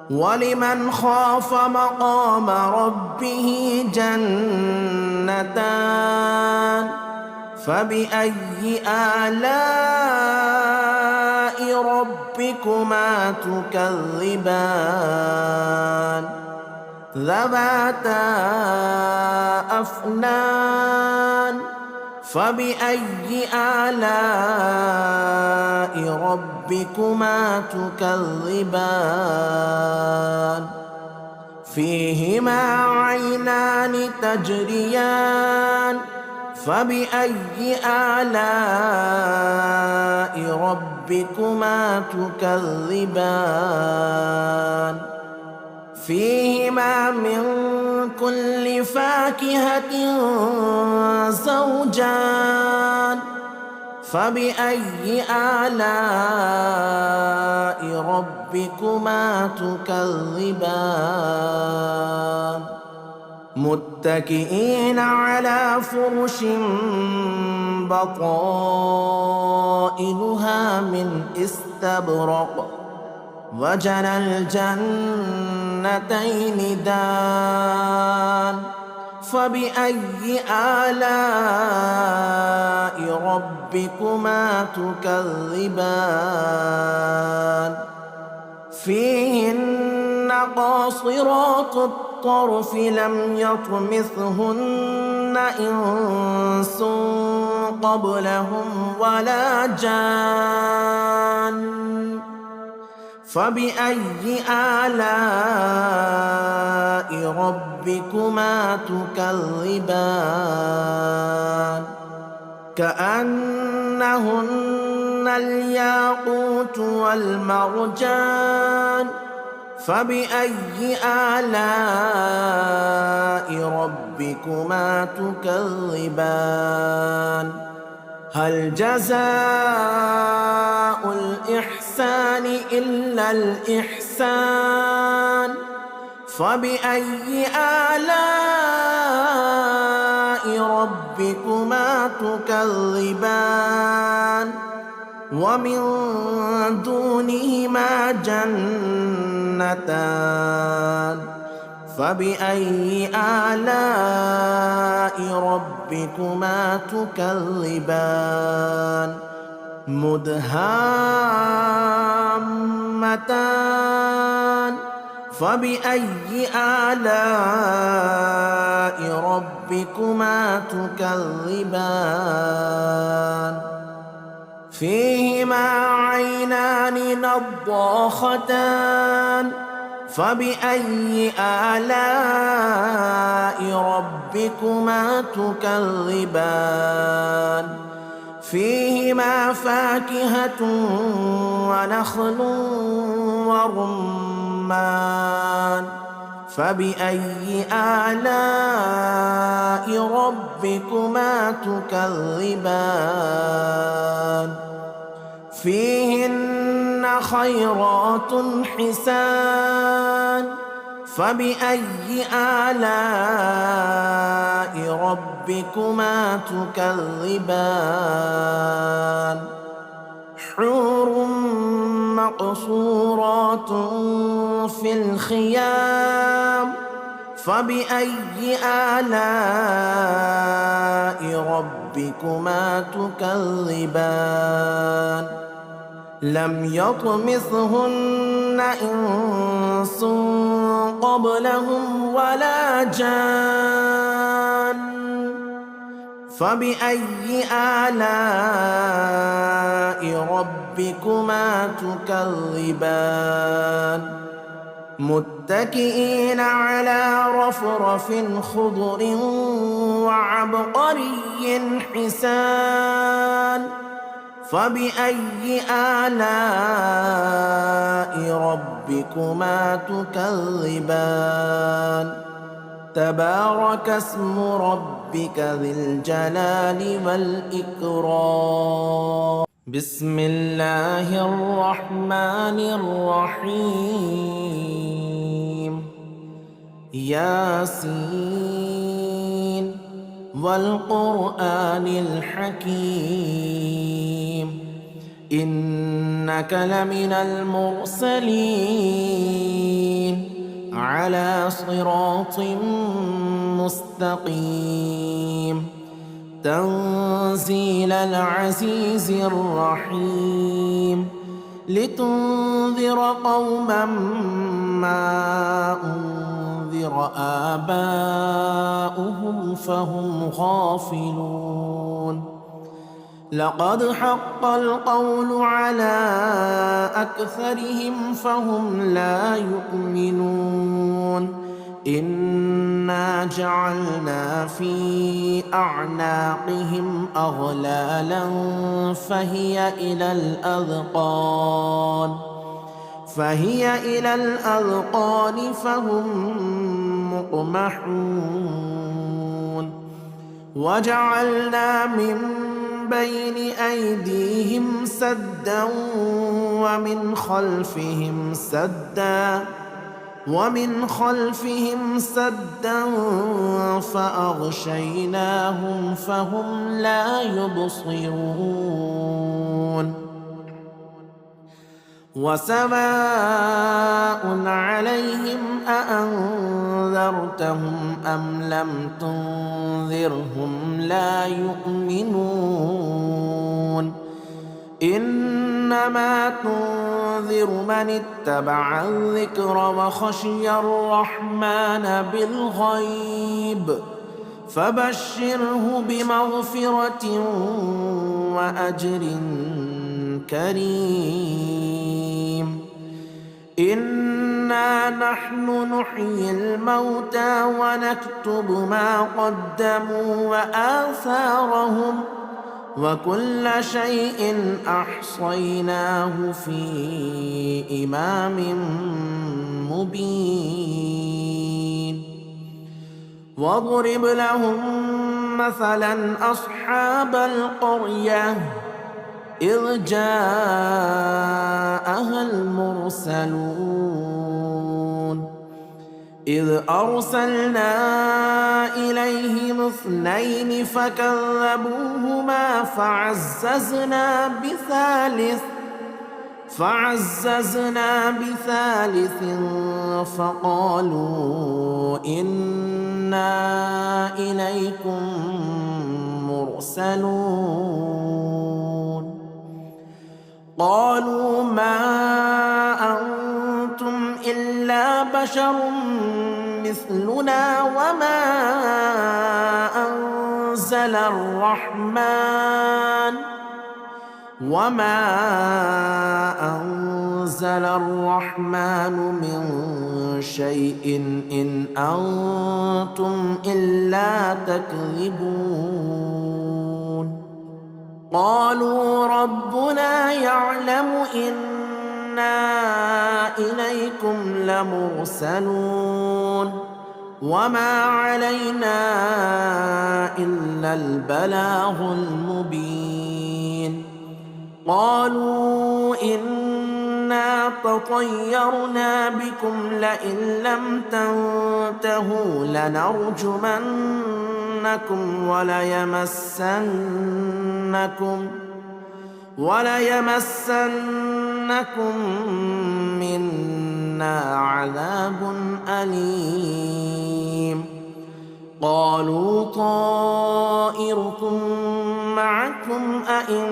ولمن خاف مقام ربه جنتان فبأي آلاء ربكما تكذبان ذواتا أفنان فبأي آلاء ربكما تكذبان فيهما عينان تجريان فبأي آلاء ربكما تكذبان فيهما من كل فاكهة زوجان فبأي آلاء ربكما تكذبان متكئين على فرش بطائنها من استبرق وجنى الجنتين دان فبأي آلاء ربكما تكذبان فيهن قاصرات الطرف لم يطمثهن إنس قبلهم ولا جان فبأي آلاء ربكما تكذبان كأنهن الياقوت والمرجان فبأي آلاء ربكما تكذبان هل جزاء الإحسان إلا الإحسان فبأي آلاء ربكما تكذبان ومن دونهما جنتان فبأي آلاء ربكما تكذبان مدهامتان فبأي آلاء ربكما تكذبان فيهما عينان نضاختان فبأي آلاء ربكما تكذبان فيهما فاكهة ونخل ورمان فبأي آلاء ربكما تكذبان فيهن خيرات حسان فبأي آلاء ربكما تكذبان حور مقصورات في الخيام فبأي آلاء ربكما تكذبان لم يطمثهن إنس قبلهم ولا جان فبأي آلاء ربكما تكذبان متكئين على رفرف خضر وعبقري حسان فبأي آلاء ربكما تكذبان تبارك اسم ربك ذي الجلال والإكرام بسم الله الرحمن الرحيم ياسين والقرآن الحكيم إنك لمن المرسلين على صراط مستقيم تنزيل العزيز الرحيم لتنذر قوما ما أنذر آباؤهم فهم غافلون لقد حق القول على أكثرهم فهم لا يؤمنون إنا جعلنا في أعناقهم أغلالا فهي إلى الأذقان فهم مقمحون وجعلنا من بين أيديهم سدا ومن خلفهم سدا فأغشيناهم فهم لا يبصرون وسواء عليهم أأنذرتهم أم لم تنذرهم لا يؤمنون إنما تنذر من اتبع الذكر وخشي الرحمن بالغيب فبشره بمغفرة وأجر كريم إنا نحن نحيي الموتى ونكتب ما قدموا وآثارهم وكل شيء أحصيناه في إمام مبين واضرب لهم مثلا أصحاب القرية إذ جاءها المرسلون إذ أرسلنا إليهم 2 فكذبوهما فعززنا بثالث فقالوا إنا إليكم مرسلون قالوا ما أنتم إلا بشر مثلنا وما أنزل الرحمن من شيء إن أنتم إلا تكذبون قالوا ربنا يعلم إنا إليكم لمرسلون وما علينا إلا البلاغ المبين قالوا إنا إنا تطيرنا بكم لئن لم تنتهوا لنرجمنكم وليمسنكم منا عذاب أليم. قالوا طائركم معكم أئن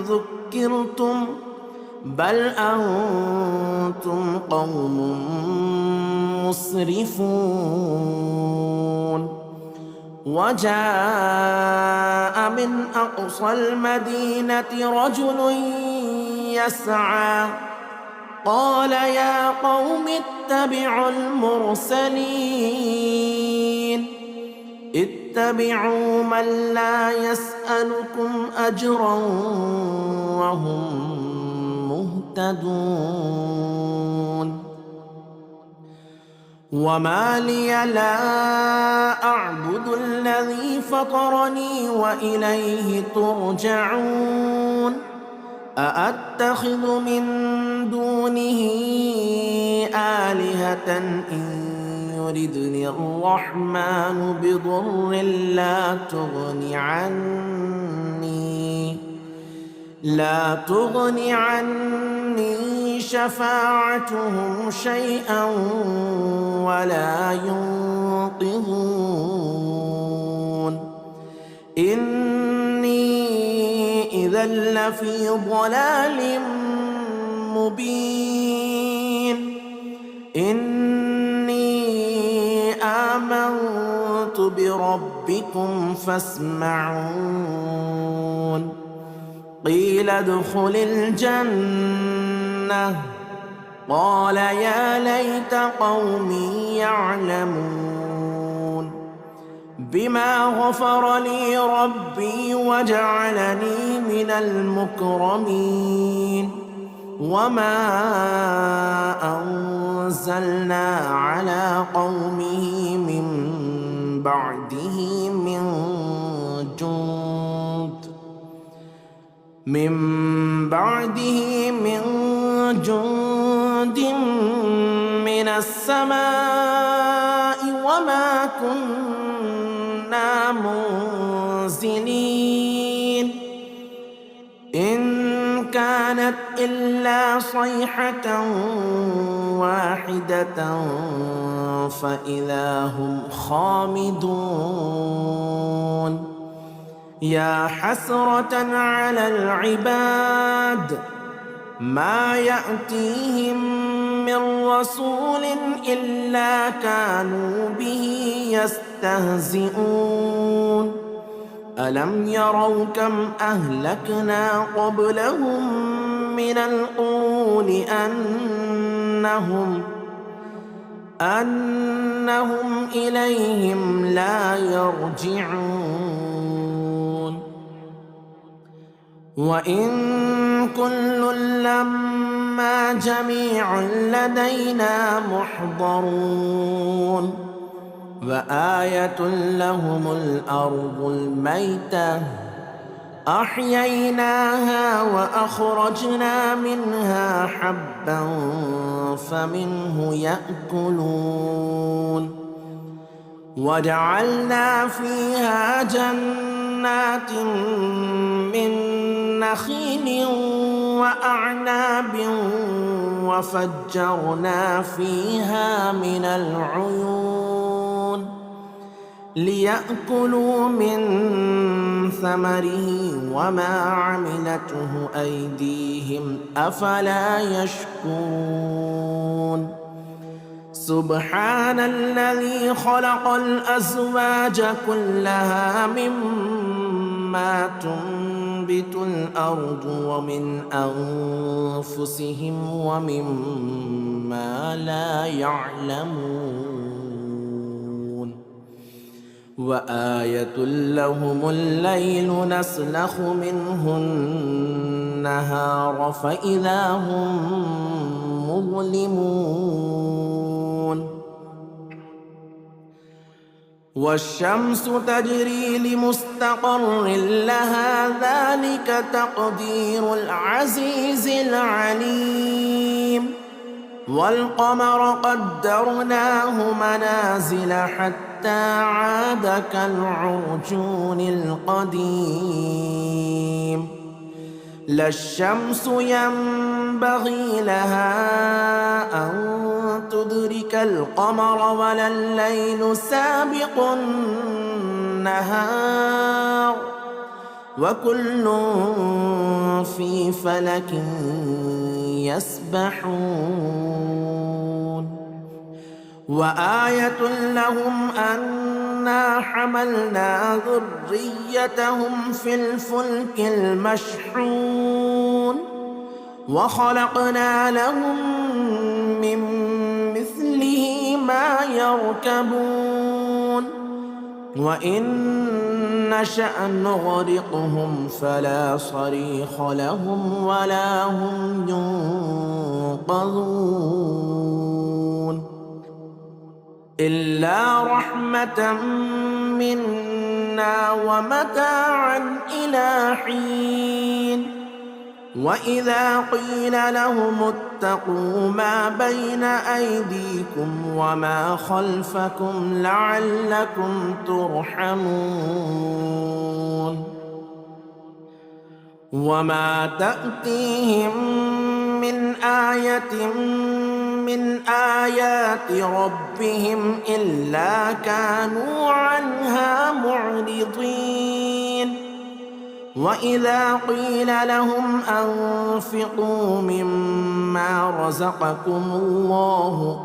ذكرتم بل أنتم قوم مسرفون. وجاء من أقصى المدينة رجل يسعى قال يا قوم اتبعوا المرسلين اتبعوا من لا يسألكم أجرا وهم مهتدون. وما لي لا أعبد الذي فطرني وإليه ترجعون. أأتخذ من دونه آلهة إن يردني الرحمن بضر لا تغني عني شفاعتهم شيئا ولا ينقذون. إني إذا لفي ضلال مبين. إني آمنت بربكم فاسمعون. قيل ادخل الجنة قال يا ليت قومي يعلمون بما غفر لي ربي وجعلني من المكرمين. وما أنزلنا على قومه من بعده من جند من السماء وما كنا منزلين. إن كانت إلا صيحة واحدة فإذا هم خامدون. يا حسرة على العباد ما يأتيهم من رسول إلا كانوا به يستهزئون. ألم يروا كم أهلكنا قبلهم من القرون أنهم إليهم لا يرجعون. وإن كل لما جميع لدينا محضرون. وآية لهم الأرض الميتة أحييناها وأخرجنا منها حبا فمنه يأكلون. وجعلنا فيها جنات من نخيل وأعناب وفجرنا فيها من العيون ليأكلوا من ثمره وما عملته أيديهم أفلا يشكرون. سبحان الذي خلق الأزواج كلها مما تنبت الأرض ومن أنفسهم ومما لا يعلمون. وآية لهم الليل نسلخ منه النهار فإذا هم مظلمون. والشمس تجري لمستقر لها ذلك تقدير العزيز العليم والقمر قدرناه منازل حتى عاد كالعرجون القديم لا الشمس ينبغي لها أن تدرك القمر ولا الليل سابق النهار وكل في فلك يسبحون وآية لهم أنا حملنا ذريتهم في الفلك المشحون وخلقنا لهم من مثله ما يركبون وإن نشأ نغرقهم فلا صريخ لهم ولا هم ينقذون إلا رحمة منا ومتاعا إلى حين وإذا قيل لهم اتقوا ما بين أيديكم وما خلفكم لعلكم ترحمون وما تأتيهم من آية من آيات ربهم إلا كانوا عنها معرضين وإذا قيل لهم أنفقوا مما رزقكم الله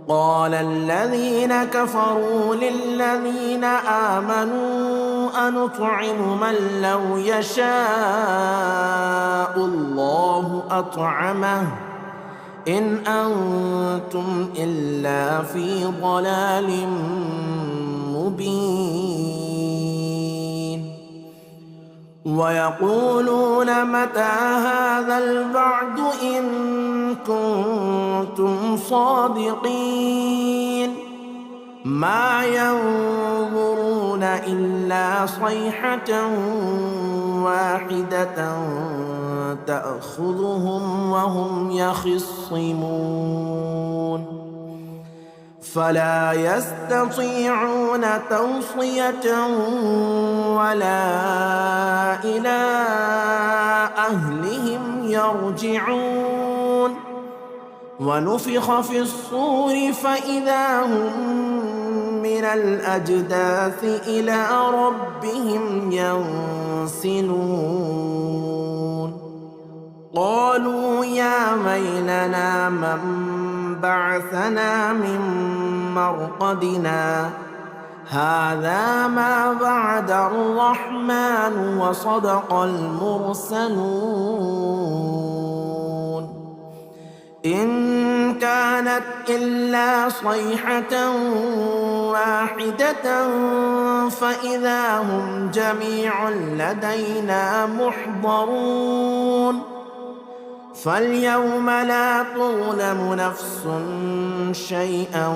قال الذين كفروا للذين آمنوا أنطعم من لو يشاء الله أطعمه إن أنتم إلا في ضلال مبين ويقولون متى هذا الوعد إن كنتم صادقين ما ينظرون إلا صيحة واحدة تأخذهم وهم يخصمون فلا يستطيعون توصية ولا إلى أهلهم يرجعون ونفخ في الصور فإذا هم من الأجداث إلى ربهم ينسلون قالوا يا ويلنا من بعثنا من مرقدنا هذا ما وعد الرحمن وصدق المرسلون إن كانت إلا صيحة واحدة فإذا هم جميع لدينا محضرون فاليوم لا تظلم نفس شيئا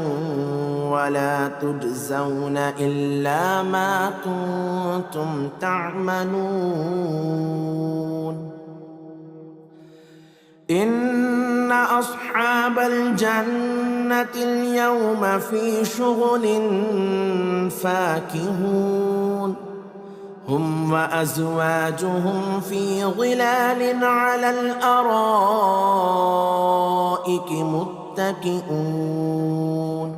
ولا تجزون إلا ما كنتم تعملون إن أصحاب الجنة اليوم في شغل فاكهون هم وأزواجهم في ظلال على الأرائك متكئون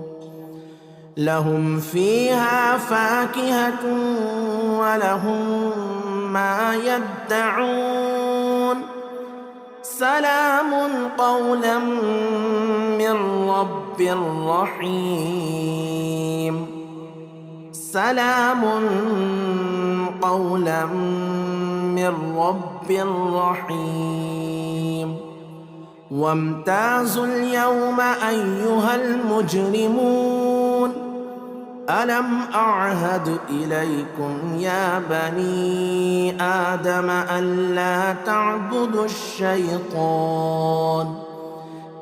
لهم فيها فاكهة ولهم ما يدعون سلام قولا من رب رحيم سلام قولا من رب رحيم وامتازوا اليوم أيها المجرمون ألم أعهد إليكم يا بني آدم ألا تعبدوا الشيطان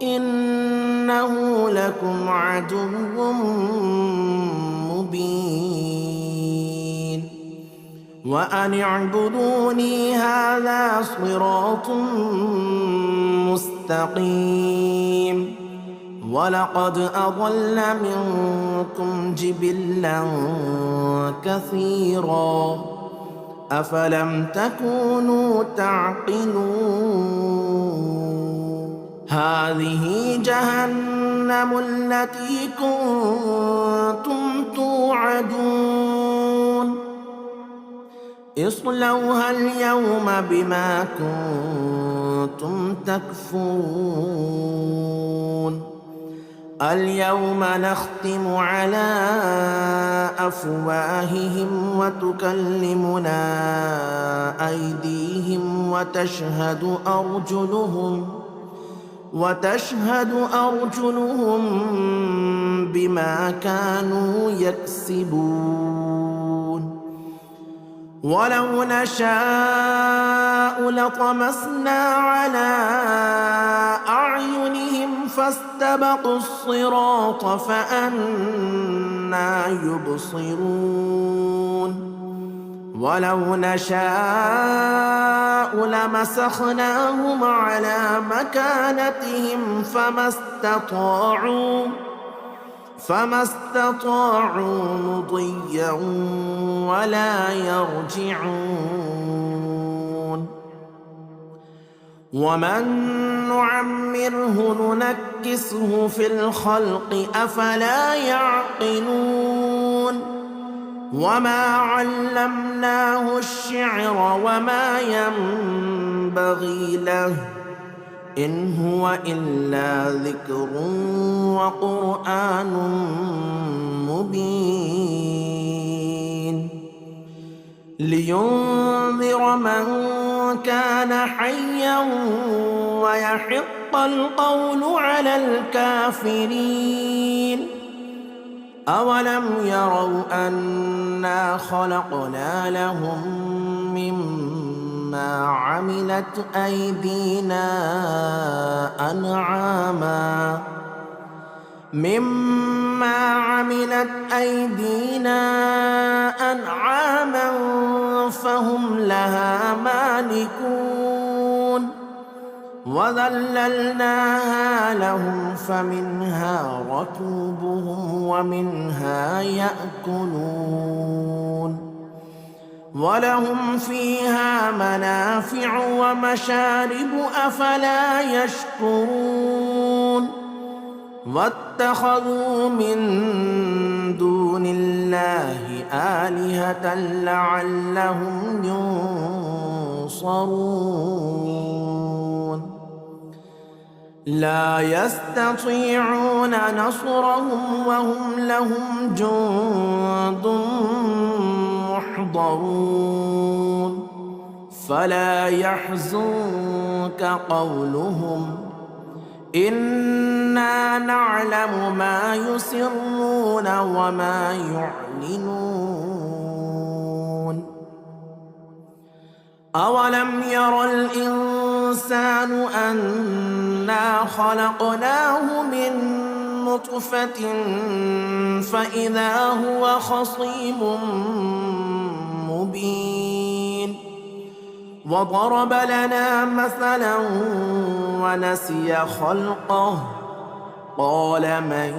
إنه إنه لكم عدو مبين وأن اعبدوني هذا صراط مستقيم ولقد أضل منكم جبلا كثيرا أفلم تكونوا تعقلون هذه جهنم التي كنتم توعدون اصلوها اليوم بما كنتم تكفرون اليوم نختم على أفواههم وتكلمنا أيديهم وتشهد أرجلهم بما كانوا يكسبون ولو نشاء لطمسنا على أعينهم فاستبقوا الصراط فأنى يبصرون ولو نشاء لمسخناهم على مكانتهم فما استطاعوا مضيا ولا يرجعون ومن نعمره ننكسه في الخلق أفلا يعقلون وما علمناه الشعر وما ينبغي له إن هو إلا ذكر وقرآن مبين لينذر من كان حيا ويحق القول على الكافرين أولم يروا أنا خلقنا لهم مما عملت أيدينا أنعاما فهم لها مالكون وذللناها لهم فمنها ركوبهم ومنها يأكلون ولهم فيها منافع ومشارب أفلا يشكرون واتخذوا من دون الله آلهة لعلهم ينصرون لا يستطيعون نصرهم وهم لهم جند محضرون فلا يحزنك قولهم إنا نعلم ما يسرون وما يعلنون أولم ير الإنسان أنا خلقناه من نطفة فإذا هو خصيم مبين وضرب لنا مثلا ونسي خلقه قال من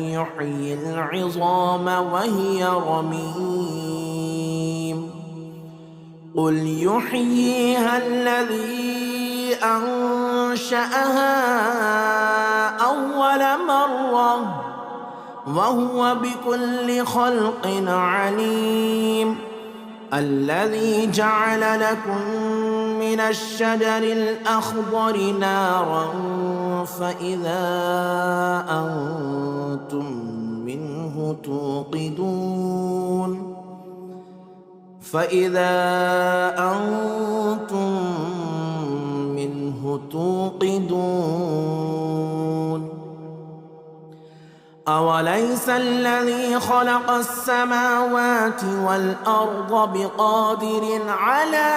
يحيي العظام وهي رميم قل يحييها الذي أنشأها أول مرة وهو بكل خلق عليم الذي جعل لكم من الشجر الأخضر نارا فإذا أنتم منه توقدون أوليس الذي خلق السماوات والأرض بقادر على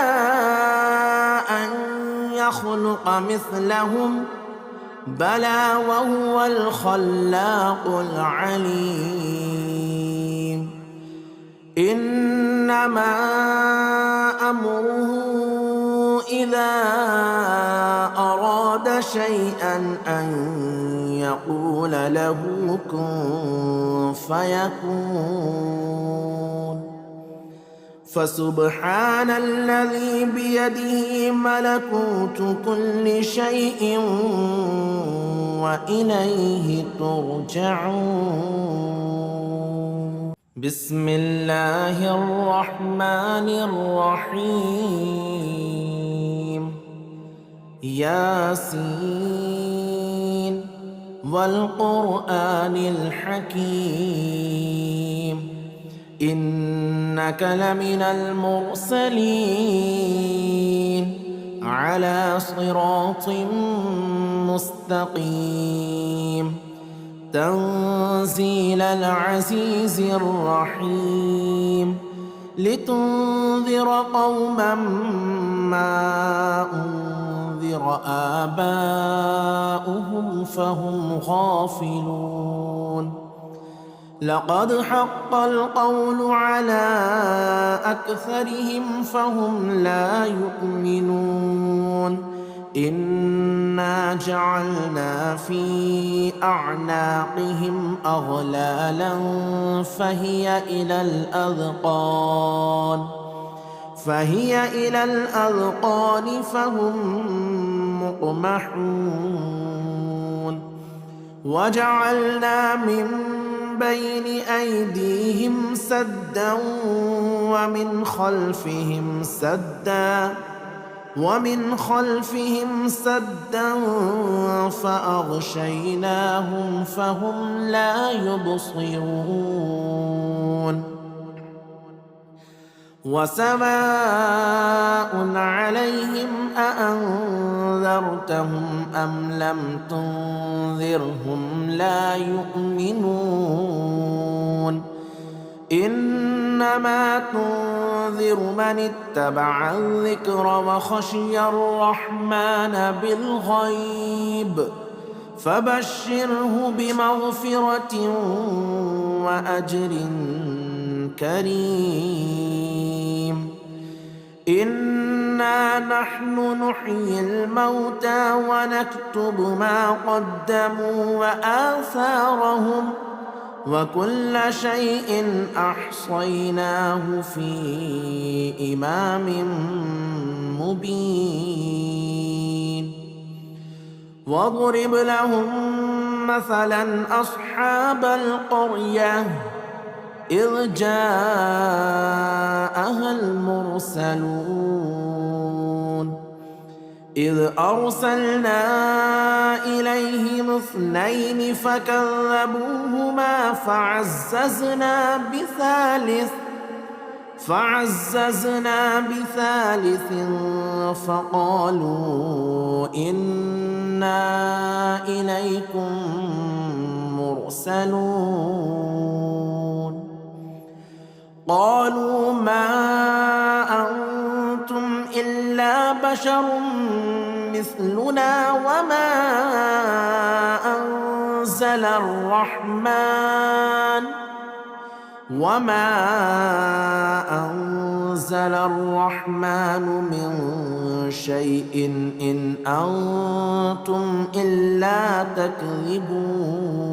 أن يخلق مثلهم بلى وهو الخلاق العليم إنما أمره إذا أراد شيئا أن يقول له كن فيكون فسبحان الذي بيده ملكوت كل شيء وإليه ترجعون بسم الله الرحمن الرحيم ياسين والقرآن الحكيم إنك لمن المرسلين على صراط مستقيم تنزيل العزيز الرحيم لتنذر قوما ما أنذر آباؤهم فهم غافلون لقد حق القول على أكثرهم فهم لا يؤمنون إنا جعلنا في أعناقهم أغلالا فهي إلى الأذقان فهم مقمحون وجعلنا من بين أيديهم سدا ومن خلفهم سدا فأغشيناهم فهم لا يبصرون وسواء عليهم أأنذرتهم أم لم تنذرهم لا يؤمنون إنما تنذر من اتبع الذكر وخشي الرحمن بالغيب فبشره بمغفرة وأجر كريم إنا نحن نحيي الموتى ونكتب ما قدموا وآثارهم وكل شيء أحصيناه في إمام مبين واضرب لهم مثلا أصحاب القرية إذ جاءها المرسلون إذ أرسلنا إليهم 2 فكذبوهما فعززنا بثالث فقالوا إنا إليكم مرسلون قالوا ما أنتم إلا بشر مثلنا وما أنزل الرحمن من شيء إن أنتم إلا تكذبون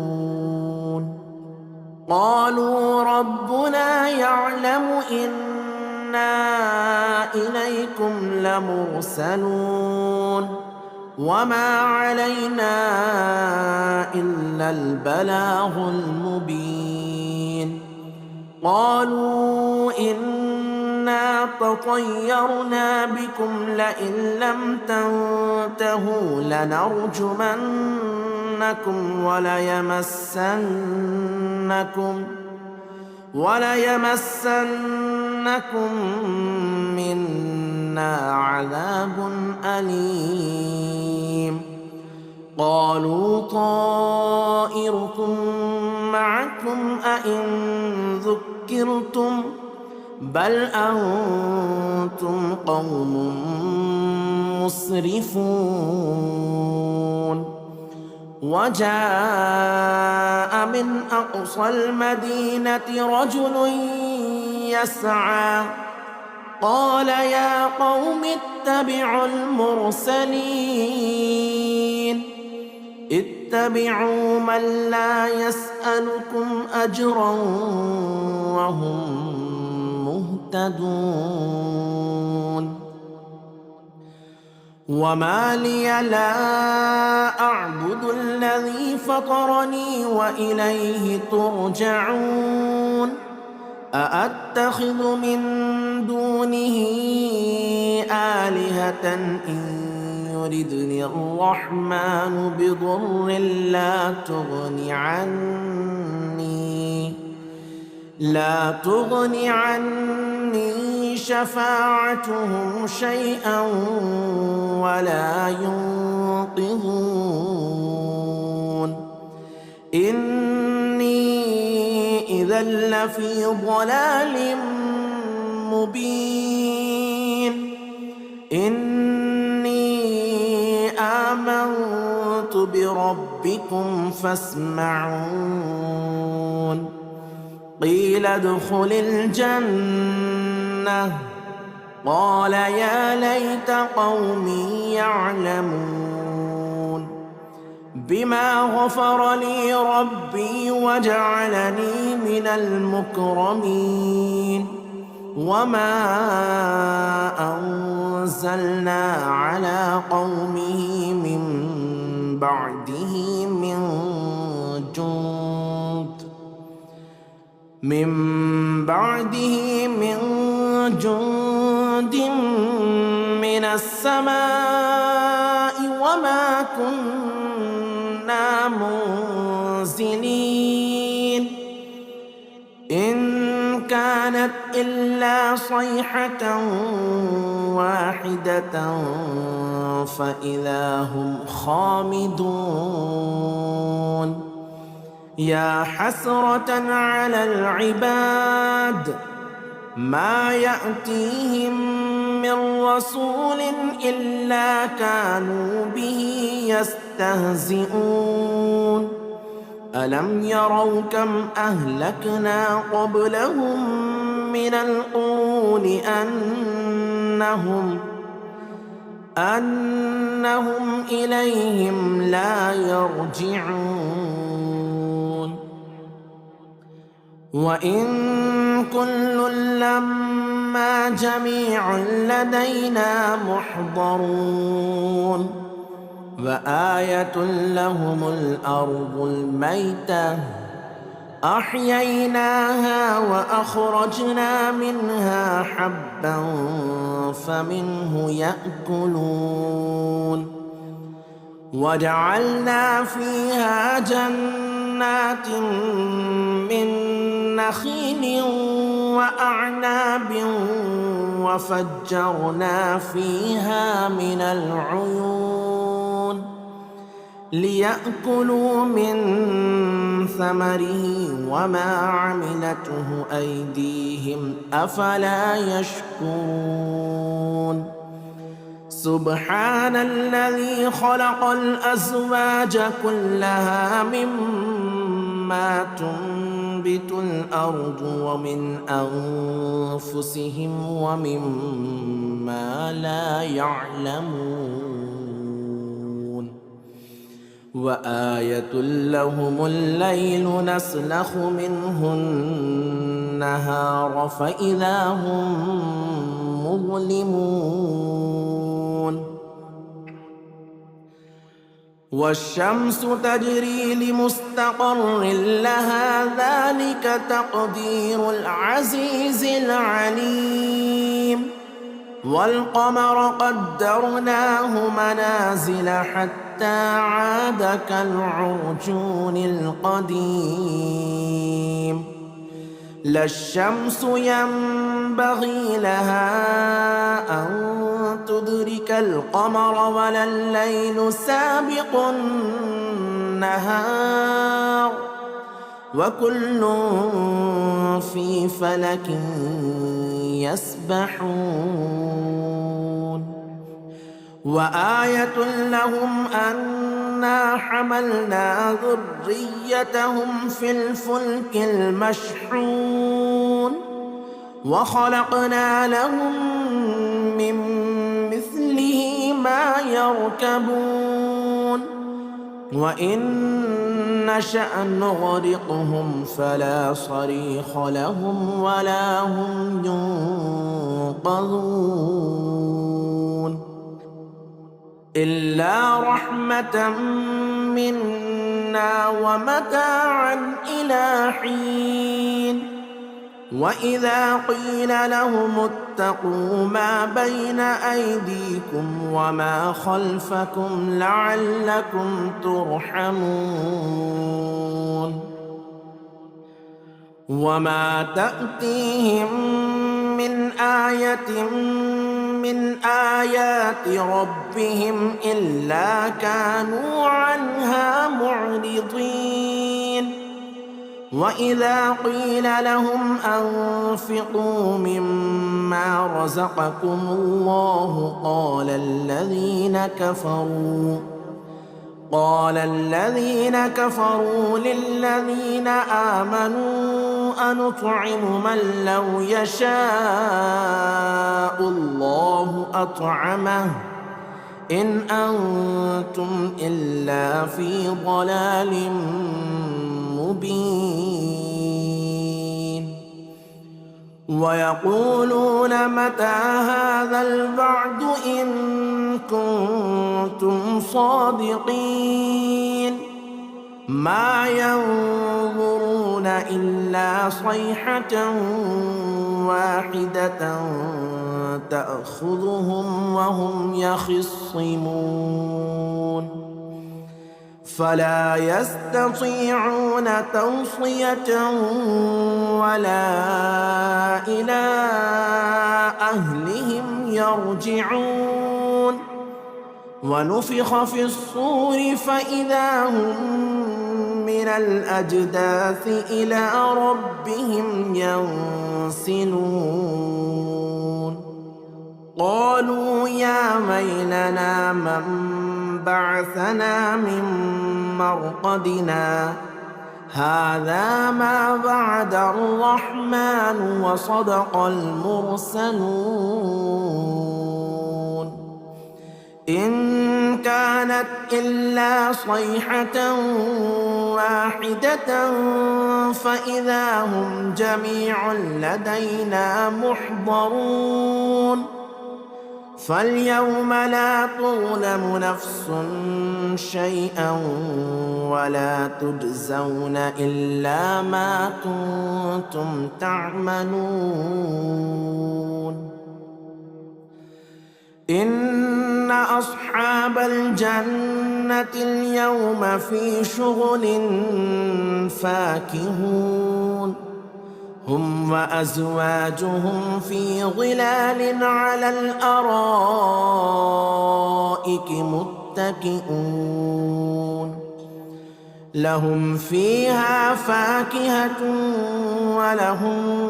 قالوا ربنا يعلم إنا إليكم لمرسلون وما علينا إلا البلاغ المبين قالوا إنا تطيرنا بكم لئن لم تنتهوا لنرجمنكم وليمسنكم منا عذاب أليم قالوا طائركم معكم أئن ذكرتم بل أنتم قوم مسرفون وجاء من أقصى المدينة رجل يسعى قال يا قوم اتبعوا المرسلين اتبعوا من لا يسألكم أجرا وهم مهتدون وما لي لا أعبد الذي فطرني وإليه ترجعون أأتخذ من دونه آلهة إن يردني الرحمن بضر لا تغني عني شفاعتهم شيئا ولا ينقذون إني إذا لفي ضلال مبين إني آمنت بربكم فاسمعون قيل ادخل الجنة قال يا ليت قومي يعلمون بما غفر لي ربي وجعلني من المكرمين وما أنزلنا على قومه من بعده من جند من السماء وما كنا منزلين إن كانت إلا صيحة واحدة فإذا هم خامدون يا حسرة على العباد ما يأتيهم من رسول إلا كانوا به يستهزئون ألم يروا كم أهلكنا قبلهم من القرون أنهم إليهم لا يرجعون وإن كل لما جميع لدينا محضرون وآية لهم الأرض الميتة أحييناها وأخرجنا منها حبا فمنه يأكلون وجعلنا فيها جنات من نخيل وأعناب وفجرنا فيها من العيون ليأكلوا من ثمره وما عملته أيديهم أفلا يشكرون سبحان الذي خلق الأزواج كلها مما تنبت الأرض ومن أنفسهم ومما لا يعلمون وآية لهم الليل نسلخ منه النهار فإذا هم مظلمون والشمس تجري لمستقر لها ذلك تقدير العزيز العليم والقمر قدرناه منازل حتى عاد كالعرجون القديم لا الشمس ينبغي لها أن تدرك القمر ولا الليل سابق النهار وكل في فلك يسبحون وآية لهم أن أنا حملنا ذريتهم في الفلك المشحون وخلقنا لهم من مثله ما يركبون وإن نشأ نغرقهم فلا صريخ لهم ولا هم ينقذون إلا رحمة منا ومتاعا إلى حين وإذا قيل لهم اتقوا ما بين أيديكم وما خلفكم لعلكم ترحمون وما تأتيهم من آية من آيات ربهم إلا كانوا عنها معرضين وإذا قيل لهم أنفقوا مما رزقكم الله قال الذين كفروا للذين آمنوا أنطعم من لو يشاء الله أطعمه إن أنتم إلا في ضلال مبين ويقولون متى هذا الوعد إن كنتم صادقين ما ينظرون إلا صيحة واحدة تأخذهم وهم يخصمون فلا يستطيعون توصية ولا إلى أهلهم يرجعون ونفخ في الصور فإذا هم من الأجداث إلى ربهم ينسلون قالوا يا ويلنا من بعثنا من مرقدنا هذا ما وعد الرحمن وصدق المرسلون إن كانت إلا صيحة واحدة فإذا هم جميع لدينا محضرون فاليوم لا تظلم نفس شيئا ولا تجزون إلا ما كنتم تعملون إن أصحاب الجنة اليوم في شغل فاكهون هم وأزواجهم في ظلال على الأرائك متكئون لهم فيها فاكهة ولهم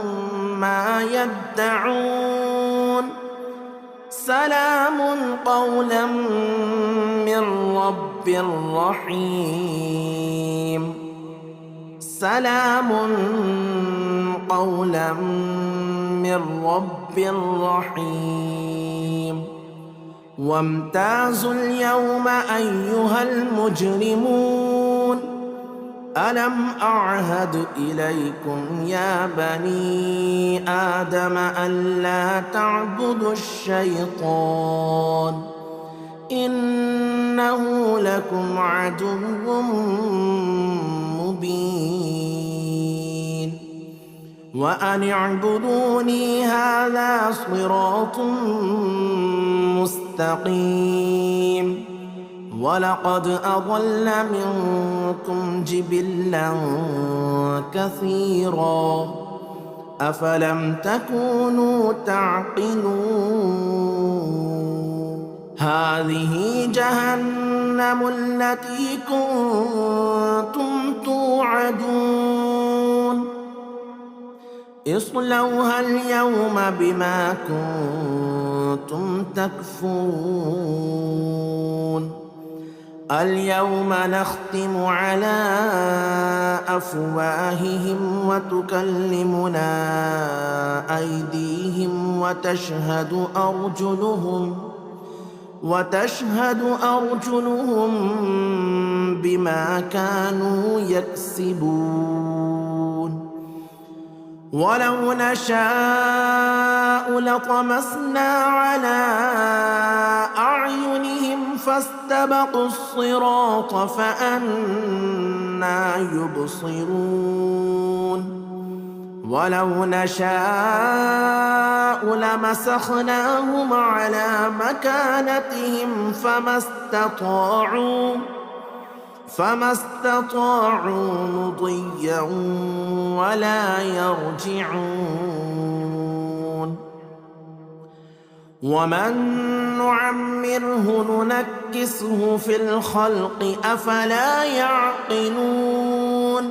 ما يدعون سلام قولا من رب رحيم سلام قولا من رب رحيم وامتازوا اليوم أيها المجرمون ألم أعهد إليكم يا بني آدم ألا تعبدوا الشيطان إنه لكم عدو مبين وأن اعبدوني هذا صراط مستقيم ولقد أضل منكم جبلا كثيرا أفلم تكونوا تعقلون هذه جهنم التي كنتم توعدون اصلوها اليوم بما كنتم تكفرون اليوم نختم على أفواههم وتكلمنا أيديهم وتشهد أرجلهم بما كانوا يكسبون ولو نشاء لطمسنا على أعينهم فاستبقوا الصراط فأنى يبصرون ولو نشاء لمسخناهم على مكانتهم فما استطاعوا مضيا ولا يرجعون ومن نعمره ننكسه في الخلق أفلا يعقلون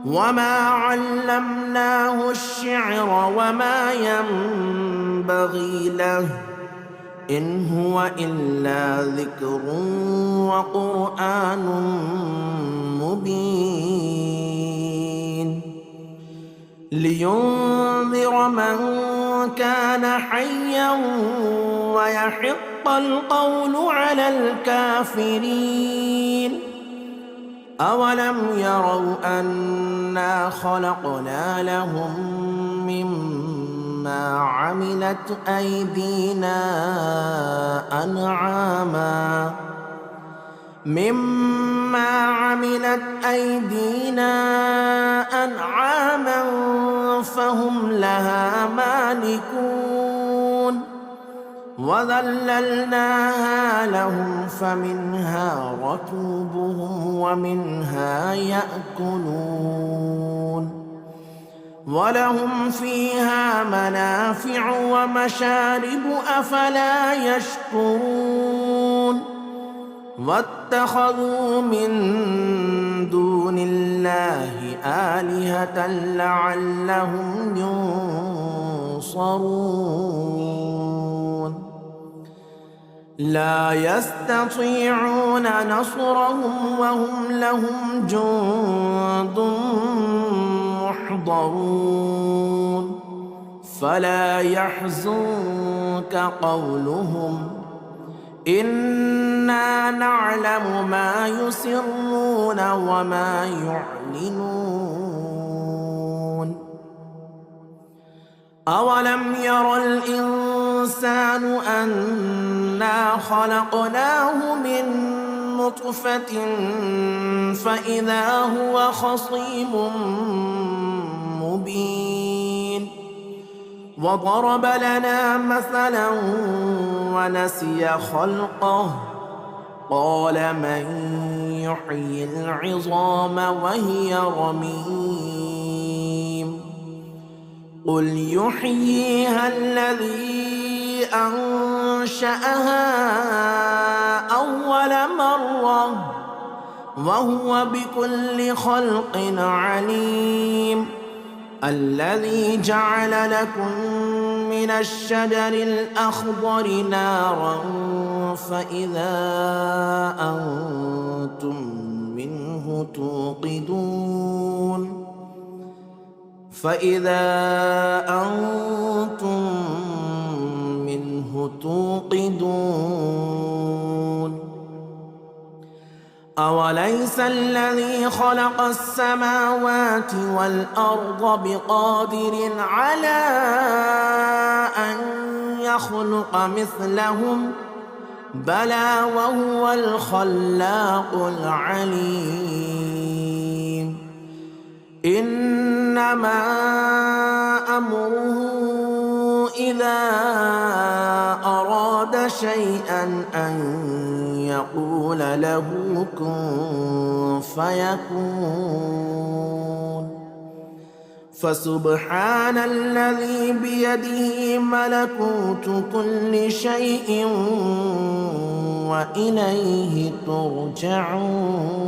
وما علمناه الشعر وما ينبغي له إن هو إلا ذكر وقرآن مبين لينذر من كان حيا ويحق القول على الكافرين أولم يروا أنا خلقنا لهم مما عملت أيدينا أنعاما فهم لها مالكون وذللناها لهم فمنها ركوبهم ومنها يأكلون ولهم فيها منافع ومشارب أفلا يشكرون واتخذوا من دون الله آلهة لعلهم ينصرون لا يستطيعون نصرهم وهم لهم جند محضرون فلا يحزنك قولهم إنا نعلم ما يسرون وما يعلنون أولم ير الإنسان أنا خلقناه من نطفة فإذا هو خصيم مبين وضرب لنا مثلا ونسي خلقه قال من يحيي العظام وهي رميم قل يحييها الذي أنشأها أول مرة وهو بكل خلق عليم الذي جعل لكم من الشجر الأخضر نارا فإذا أنتم منه توقدون أوليس الذي خلق السماوات والأرض بقادر على أن يخلق مثلهم بلى وهو الخلاق العليم إنما أمره إذا أراد شيئا أن يقول له كن فيكون فسبحان الذي بيده ملكوت كل شيء وإليه ترجعون.